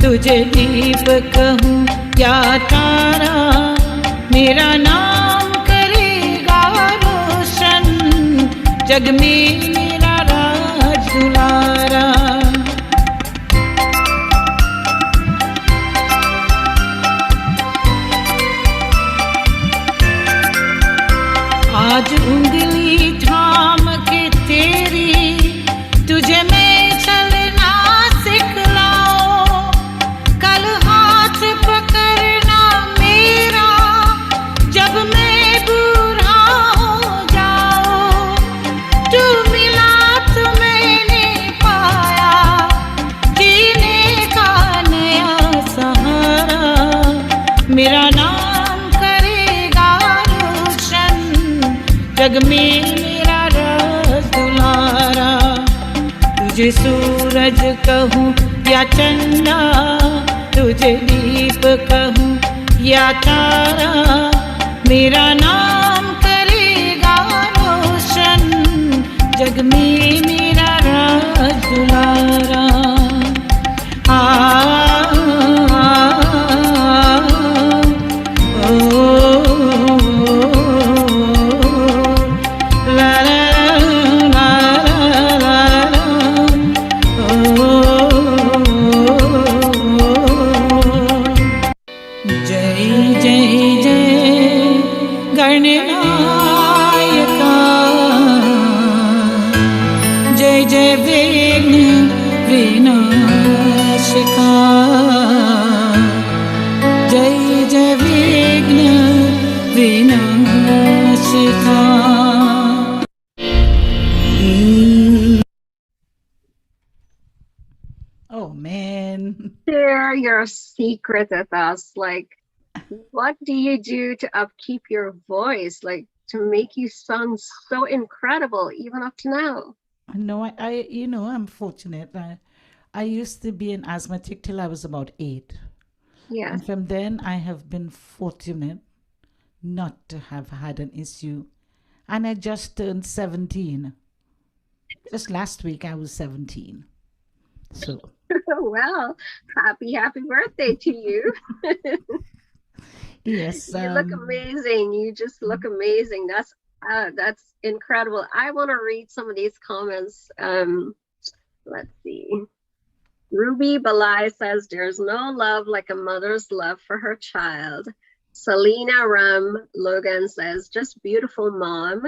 तुझे दीप कहूँ या तारा, मेरा नाम करेगा रोशन, जग में मेरा राज दुलारा। आज उंगली थाम के तेरी, तुझे मैं चलना सिखलाऊं, कल हाथ पकड़ना मेरा, जब मैं बूढ़ा हो जाऊं। तू मिला तो मैंने पाया जीने का नया सहारा, मेरा नाम करेगा रोशन, जग में मेरा राज दुलारा। तुझे सूरज कहूँ या चंदा, तुझे दीप कहूँ या तारा, मेरा नाम करेगा रोशन, जग में मेरा राज दुलारा। विघ्न विनाशका जय विघ्न विनाशका. Oh man. Share your secret with us. Like, what do you do to upkeep your voice? Like, to make you sound so incredible, even up to now? No, I'm fortunate. I used to be an asthmatic till I was about 8. Yeah. And from then, I have been fortunate not to have had an issue. And I just turned 17. Just last week, I was 17. So, Well, happy birthday to you. yes. You look amazing. You just look amazing. That's incredible. I want to read some of these comments. Let's see. Ruby Balai says there's no love like a mother's love for her child. Selena Ram Logan says just beautiful mom.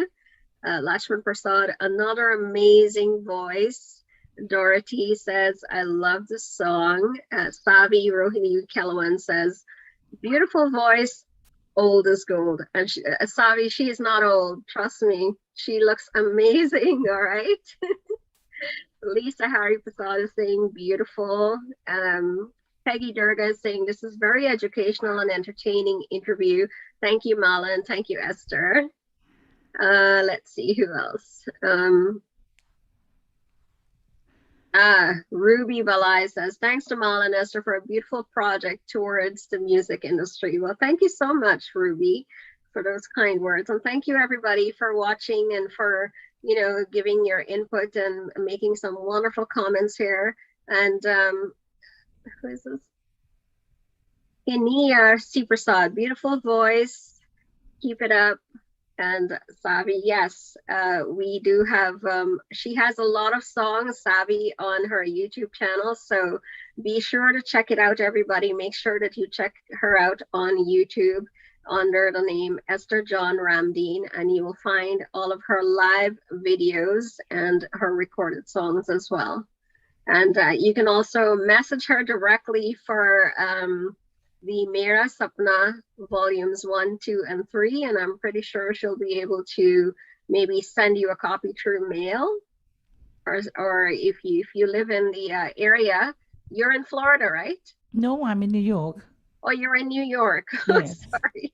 Lashman Prasad, another amazing voice. Dorothy says, I love the song. Savi Rohini Kelawan says, beautiful voice, old as gold. And Savi, she is not old. Trust me. She looks amazing. All right. Lisa Harripersad is saying beautiful. Peggy Durga is saying this is very educational and entertaining interview. Thank you, Mala, and thank you, Esther. Let's see who else. Ruby Balai says, thanks to Mala and Esther for a beautiful project towards the music industry. Well, thank you so much, Ruby, for those kind words. And thank you, everybody, for watching and for, giving your input and making some wonderful comments here. And who is this? Inia Siprasad, beautiful voice. Keep it up. And Savi, yes, we do have, she has a lot of songs, Savi, on her YouTube channel. So be sure to check it out, everybody. Make sure that you check her out on YouTube under the name Esther John Ramdeen, and you will find all of her live videos and her recorded songs as well. And you can also message her directly for the Mera Sapna volumes 1, 2, and 3, and I'm pretty sure she'll be able to maybe send you a copy through mail, or if you live in the area. You're in Florida, right? No, I'm in New York. Oh, you're in New York. Yes. Sorry.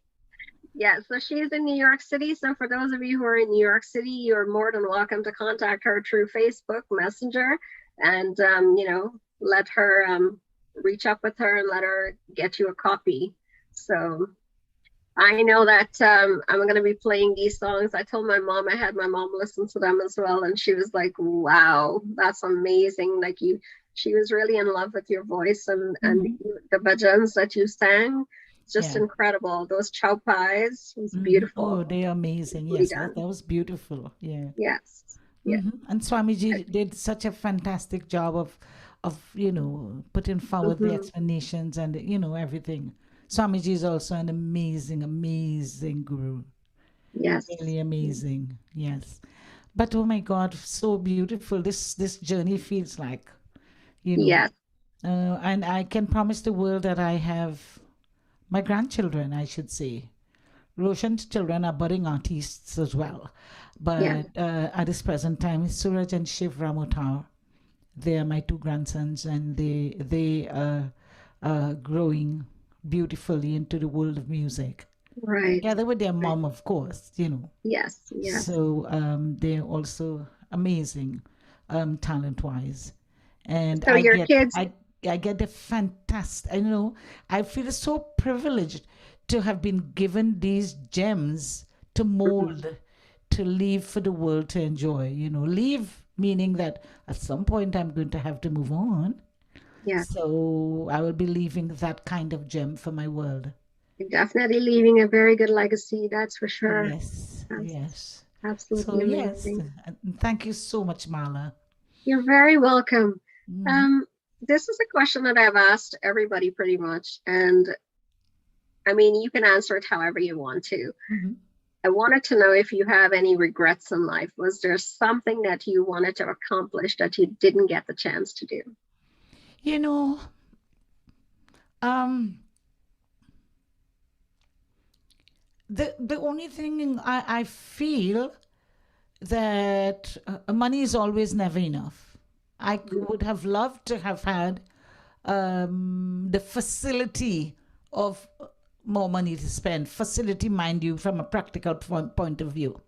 Yeah, so she's in New York City. So for those of you who are in New York City, you're more than welcome to contact her through Facebook Messenger, and let her reach up with her and let her get you a copy. So I know that I'm going to be playing these songs. I told my mom, I had my mom listen to them as well, and she was like, wow, that's amazing. Like she was really in love with your voice and the bhajans that you sang. Just incredible. Those chow pies was beautiful. Oh, they're amazing. Yes, that was beautiful. Yeah. Yes. Yeah. And Swamiji did such a fantastic job of putting forward the explanations and everything. Swamiji is also an amazing guru. Yes. Really amazing. Yes. But oh my God, so beautiful. This journey feels like, Yes. And I can promise the world that I have my grandchildren, I should say. Roshan's children are budding artists as well. But at this present time, Suraj and Shiv Ramotar, they are my 2 grandsons, and they are growing beautifully into the world of music. Right. Together with their mom, of course, Yes. So they're also amazing, talent-wise. And so your kids, I get the fantastic, I feel so privileged to have been given these gems to mold, to leave for the world to enjoy, leave meaning that at some point I'm going to have to move on. Yeah. So I will be leaving that kind of gem for my world. You're definitely leaving a very good legacy, that's for sure. Yes, yes. Absolutely So amazing. yes, thank you so much, Mala. You're very welcome. This is a question that I've asked everybody pretty much, and I mean, you can answer it however you want to. I wanted to know if you have any regrets in life. Was there something that you wanted to accomplish that you didn't get the chance to do? You know, um, the only thing I feel that money is always never enough. I would have loved to have had the facility of more money to spend. Facility, mind you, from a practical point of view.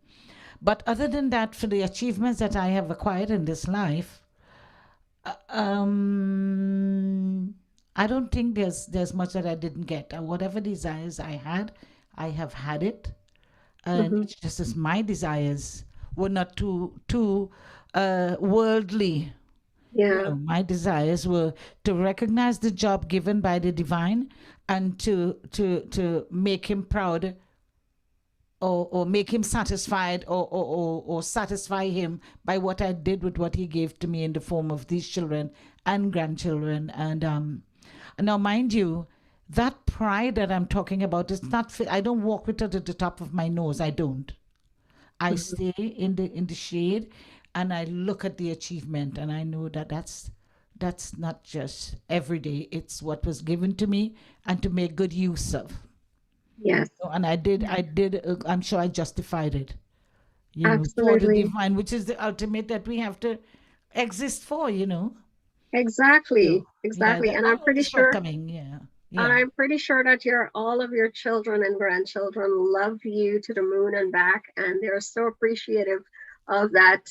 But other than that, for the achievements that I have acquired in this life, I don't think there's much that I didn't get. Whatever desires I have had it, and it's just as my desires were not too worldly. Yeah, My desires were to recognize the job given by the divine and to make him proud, or make him satisfied, or satisfy him by what I did with what he gave to me in the form of these children and grandchildren. And now, mind you, that pride that I'm talking about is not, I don't walk with it at the top of my nose. I don't. I stay in the shade, and I look at the achievement, and I know that that's not just every day. It's what was given to me and to make good use of. yes, And I did. I'm sure I justified it. For the absolutely. divine, which is the ultimate that we have to exist for. Exactly, So yeah, exactly. that And my I'm only pretty sure, shortcoming. Yeah, and yeah. I'm pretty sure that all of your children and grandchildren love you to the moon and back, and they're so appreciative of that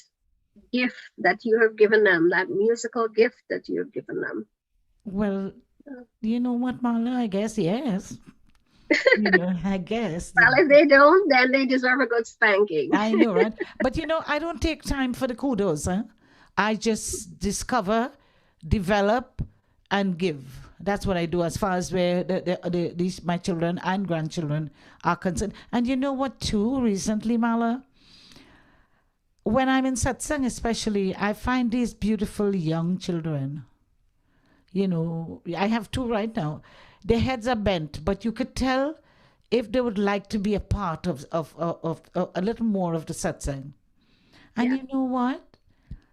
gift that you have given them, that musical gift that you have given them. Well, you know what, Marla? I guess yes. I guess. Well, if they don't, then they deserve a good spanking. I know, right? But I don't take time for the kudos. Huh? I just discover, develop, and give. That's what I do as far as where these my children and grandchildren are concerned. And you know what, too, recently, Mala? When I'm in satsang, especially, I find these beautiful young children. I have two right now. Their heads are bent, but you could tell if they would like to be a part of a little more of the satsang. And Yeah, you know what?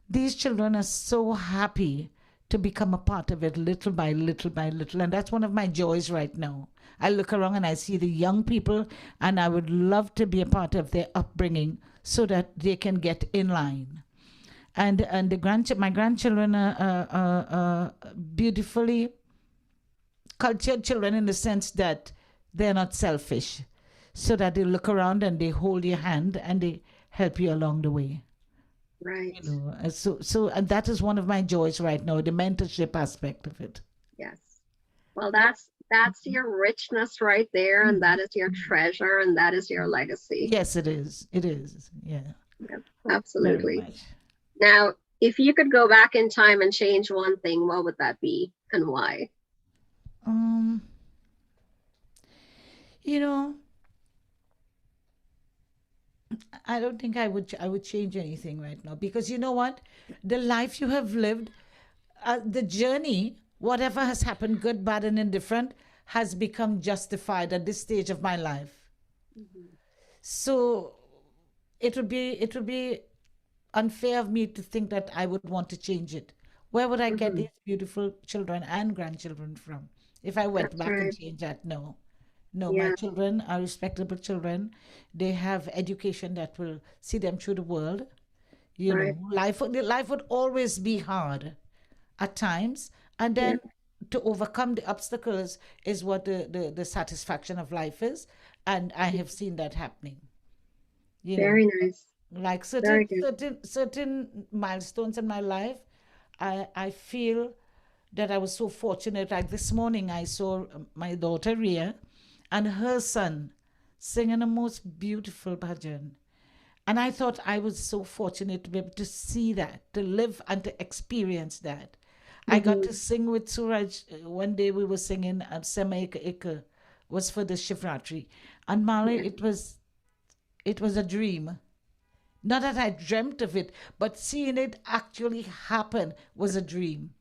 These children are so happy to become a part of it little by little by little. And that's one of my joys right now. I look around and I see the young people, and I would love to be a part of their upbringing so that they can get in line. And my grandchildren are beautifully cultured children in the sense that they're not selfish, so that they look around and they hold your hand and they help you along the way. right. And that is one of my joys right now, the mentorship aspect of it. Yes. Well, that's your richness right there, and that is your treasure, and that is your legacy. Yes, it is. It is. Yeah, Yep, very absolutely. much. Now, if you could go back in time and change one thing, what would that be and why? Um, you know, I don't think I would change anything right now, because you know what? The life you have lived, the journey, whatever has happened, good, bad, and indifferent, has become justified at this stage of my life. So it would be unfair of me to think that I would want to change it. Where would I get Hmm. these beautiful children and grandchildren from if I went That's back and right. changed that? No. No, my Yeah, children are respectable children. They have education that will see them through the world. right. Life would always be hard at times, and Yeah, then to overcome the obstacles is what the satisfaction of life is. And I have seen that happening. You know, very nice. like certain Very good. certain certain milestones in my life, I feel that I was so fortunate. Like this morning, I saw my daughter Ria and her son singing the most beautiful bhajan. And I thought I was so fortunate to be able to see that, to live and to experience that. I got to Hmm. sing with Suraj one day. We were singing Sema Eka Eka, was for the Shivratri. And Mali, Yeah. it was a dream. Not that I dreamt of it, but seeing it actually happen was a dream.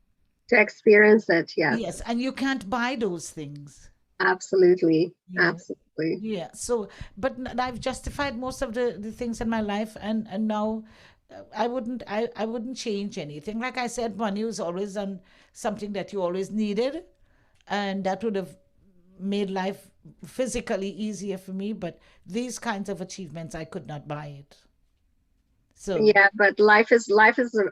To experience it, yes, Yes, and you can't buy those things, absolutely. you know. Absolutely. Absolutely. Yeah. So, but I've justified most of the things in my life, and now I wouldn't change anything. Like I said, money was always something that you always needed, and that would have made life physically easier for me. But these kinds of achievements, I could not buy it. So, Yeah, but life is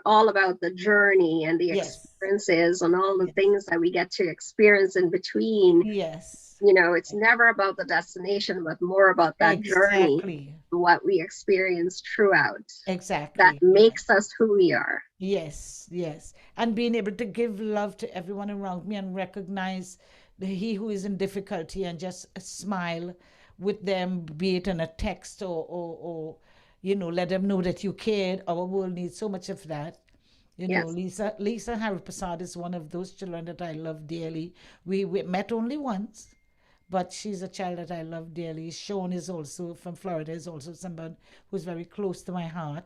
all about the journey and the yes, experiences and all the yes, things that we get to experience in between. yes, It's never about the destination, but more about that journey, exactly, what we experience throughout, that exactly. Yeah. makes us who we are. Yes, yes. And being able to give love to everyone around me and recognize he who is in difficulty and just smile with them, be it in a text or let them know that you cared. Our world needs so much of that. Yes. Lisa Harripersad is one of those children that I love dearly. We met only once, but she's a child that I love dearly. Sean is also from Florida, is also someone who's very close to my heart.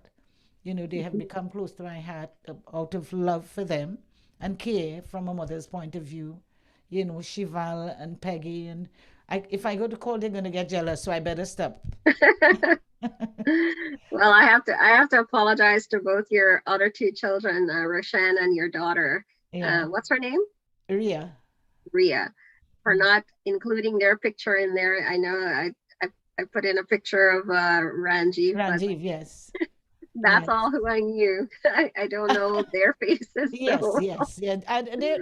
They have become close to my heart out of love for them and care from a mother's point of view. Shival and Peggy. And if I go to call, they're going to get jealous, so I better stop. Well, I have to apologize to both your other two children, Roshan and your daughter. Yeah. What's her name? Ria. Ria, for Mm. not including their picture in there. I know I put in a picture of Ranjiv, but Ranjiv, yes. that's Yes. all who I knew. I don't know their faces, Yes, so yes, yeah.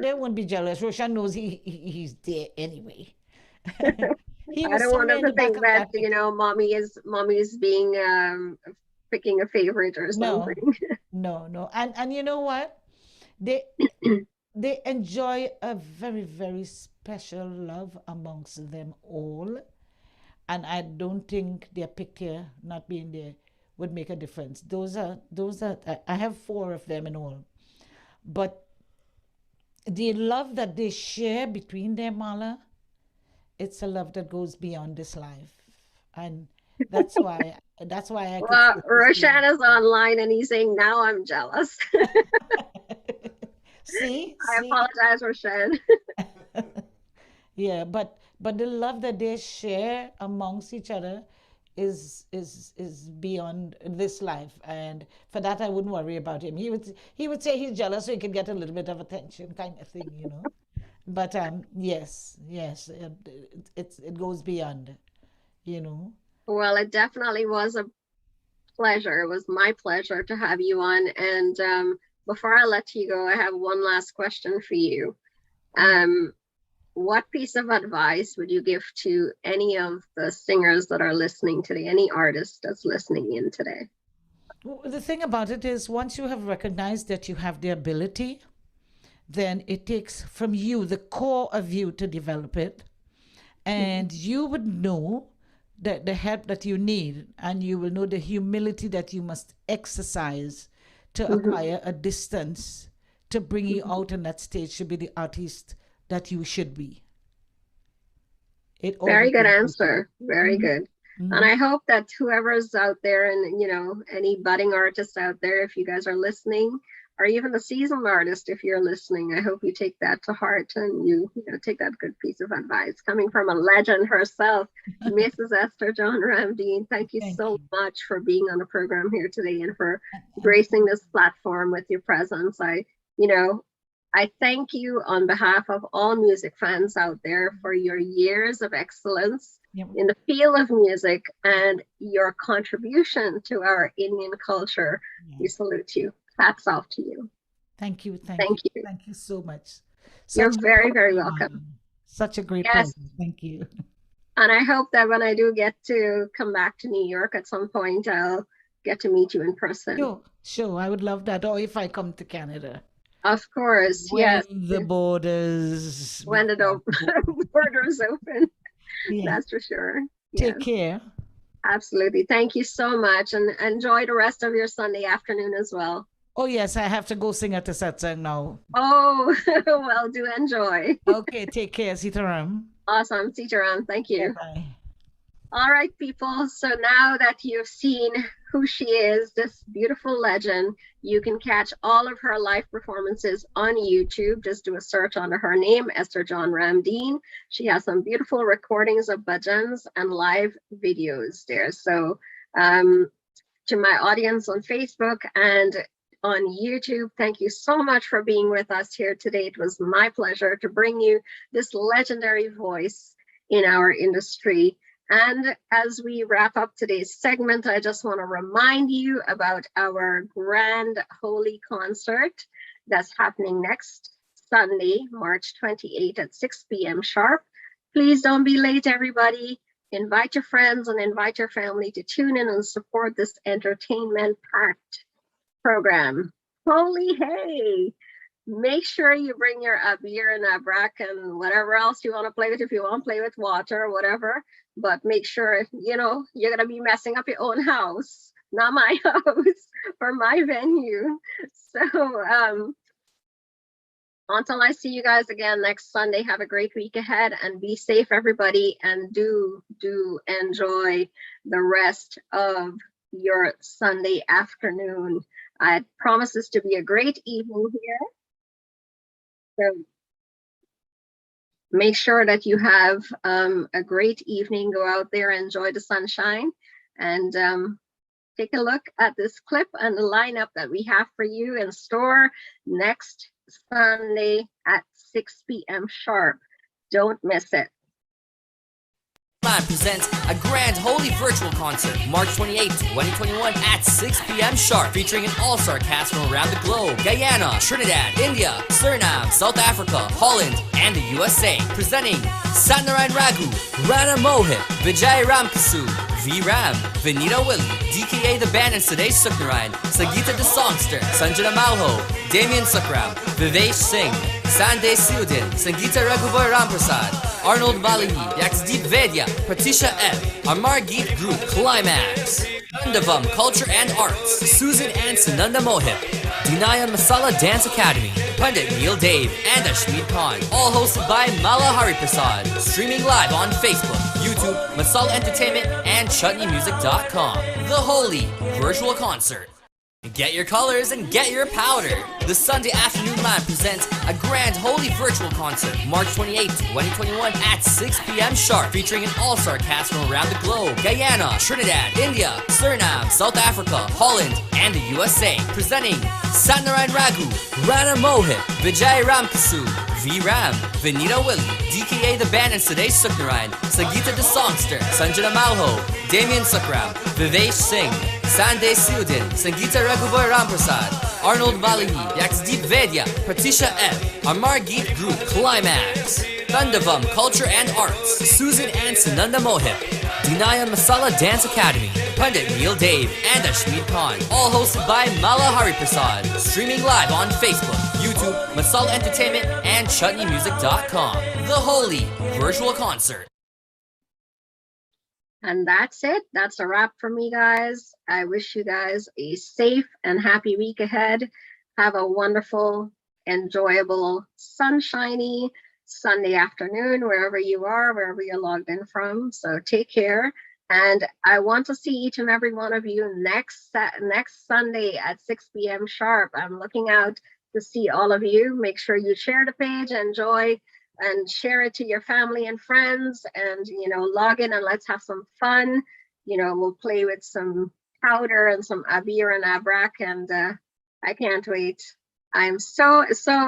They won't be jealous. Roshan knows he's there anyway. He I was don't want somewhere them in to the back think of that that picture. mommy's being picking a favorite or No, something. no, no. And you know what? They they enjoy a very, very special love amongst them all. And I don't think their picture not being there would make a difference. I have four of them in all. But the love that they share between them, Mala, it's a love that goes beyond this life. And that's why I could Well, say this to Roshan is online and he's saying now I'm jealous. see, I see. apologize, Roshan. Yeah, but the love that they share amongst each other is beyond this life, and for that I wouldn't worry about him. He would say he's jealous so he could get a little bit of attention, kind of thing. But yes, yes, it goes beyond, you know. Well, it definitely was a pleasure. It was my pleasure to have you on. And before I let you go, I have one last question for you. Mm. Um, what piece of advice would you give to any of the singers that are listening today, any artist that's listening in today? Well, the thing about it is, once you have recognized that you have the ability, then it takes from you, the core of you, to develop it. And you would know that the help that you need, and you will know the humility that you must exercise to Mhm. acquire a distance to bring you Mhm. out on that stage to be the artist that you should be. It all Very good begins with you. answer. Very Hmm. good. And Hmm. I hope that whoever's out there and, any budding artists out there, if you guys are listening, or even a seasoned artist, if you're listening, I hope you take that to heart and you take that good piece of advice coming from a legend herself, Mrs. Esther John Ramdeen. Thank you Thank so you. much for being on the program here today and for And gracing this platform with your presence. You know, I thank you on behalf of all music fans out there for your years of excellence yeah, in the field of music and your contribution to our Indian culture. yeah. We salute you. Hats off to you. Thank you. Thank Thank you. you. Thank you so much. You're Such a very, very pleasure, welcome. Marlon. Such a great Yes. pleasure. Thank you. And I hope that when I do get to come back to New York at some point, I'll get to meet you in person. Sure, sure. I would love that. Or if I come to Canada. Of course. When Yes. the borders When the become open. borders open. Yeah. That's for sure. Take Yes. care. Absolutely. Thank you so much. And enjoy the rest of your Sunday afternoon as well. Oh, yes, I have to go sing at the satsang now. Oh, well, do enjoy. Okay, take care, Sitaram. Awesome. Teacher on. Thank you. Bye-bye. All right, people. So now that you've seen who she is, this beautiful legend. You can catch all of her live performances on YouTube. Just do a search under her name, Esther John Ramdeen. She has some beautiful recordings of bhajans and live videos there. So to my audience on Facebook and on YouTube, thank you so much for being with us here today. It was my pleasure to bring you this legendary voice in our industry. And as we wrap up today's segment, I just want to remind you about our grand holy concert that's happening next Sunday, March 28th at 6 p.m. sharp. Please don't be late, everybody. Invite your friends and invite your family to tune in and support this entertainment-packed program. Holy hey! Make sure you bring your beer and abrak and whatever else you want to play with. If you want to play with water or whatever, but make sure, you know, you're going to be messing up your own house, not my house or my venue. So until I see you guys again next Sunday, have a great week ahead and be safe, everybody, and do enjoy the rest of your Sunday afternoon. I promise this to be a great evening here. So make sure that you have a great evening. Go out there, enjoy the sunshine, and take a look at this clip and the lineup that we have for you in store next Sunday at 6 p.m. sharp. Don't miss it. Presents a grand holy virtual concert March 28, 2021 at 6 p.m. sharp, featuring an all-star cast from around the globe: Guyana, Trinidad, India, Suriname, South Africa, Holland, and the USA. Presenting Satnarayan Raghu, Rana Mohit, Vijay Ramkasu, V Ram, Vinita Willie, DKA the Band and Sadesh Suknarayan, Sagita the Songster, Sanjana Malho, Damien Sukram, Vivesh Singh, Sandesh Siudin, Sangeeta Raghuvar Ramprasad, Arnold Valihi, Yaxdeep Vedya, Pratisha F, Amar Geet Group, Climax, Andavam Culture and Arts, Susan and Sananda Mohit, Dinaya Masala Dance Academy, Pandit Neil Dave, and Ashmeet Khan, all hosted by Mala Harripersad, streaming live on Facebook, YouTube, Masala Entertainment, and ChutneyMusic.com. The Holy Virtual Concert. Get your colors and get your powder. The Sunday Afternoon Line presents a grand holy virtual concert March 28, 2021 at 6 p.m. sharp, featuring an all-star cast from around the globe: Guyana, Trinidad, India, Suriname, South Africa, Holland, and the USA. Presenting Satnarayan Raghu, Rana Mohit, Vijay Ramkasu, V Ram, Vinita Willie, DKA the Band and Sadesh Suknarayan, Sangeeta the Songster, Sanjana Malho, Damien Sukram, Vivesh Singh, Sandesh Siudin, Sangeeta Raghuvar Ramprasad, Arnold Valihi, Yaxdeep Vedya, Pratisha F, Amar Geet Group, Climax, Thandavam Culture and Arts, Susan and Sananda Mohit, Dinaya Masala Dance Academy, Pandit Neil Dave, and Ashmeet Khan, all hosted by Mala Harripersad, streaming live on Facebook, YouTube, Masala Entertainment, and ChutneyMusic.com. The Holy Virtual Concert. And that's it. That's a wrap for me, guys. I wish you guys a safe and happy week ahead. Have a wonderful, enjoyable, sunshiny Sunday afternoon, wherever you are, wherever you're logged in from. So take care. And I want to see each and every one of you next Sunday at 6 p.m. sharp. I'm looking out to see all of you. Make sure you share the page, enjoy, and share it to your family and friends, and, you know, log in and let's have some fun. You know, we'll play with some powder and some abir and abrak, and I can't wait. I'm so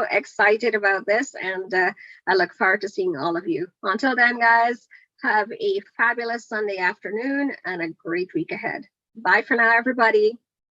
excited about this, and I look forward to seeing all of you. Until then, guys, have a fabulous Sunday afternoon and a great week ahead. Bye for now, everybody.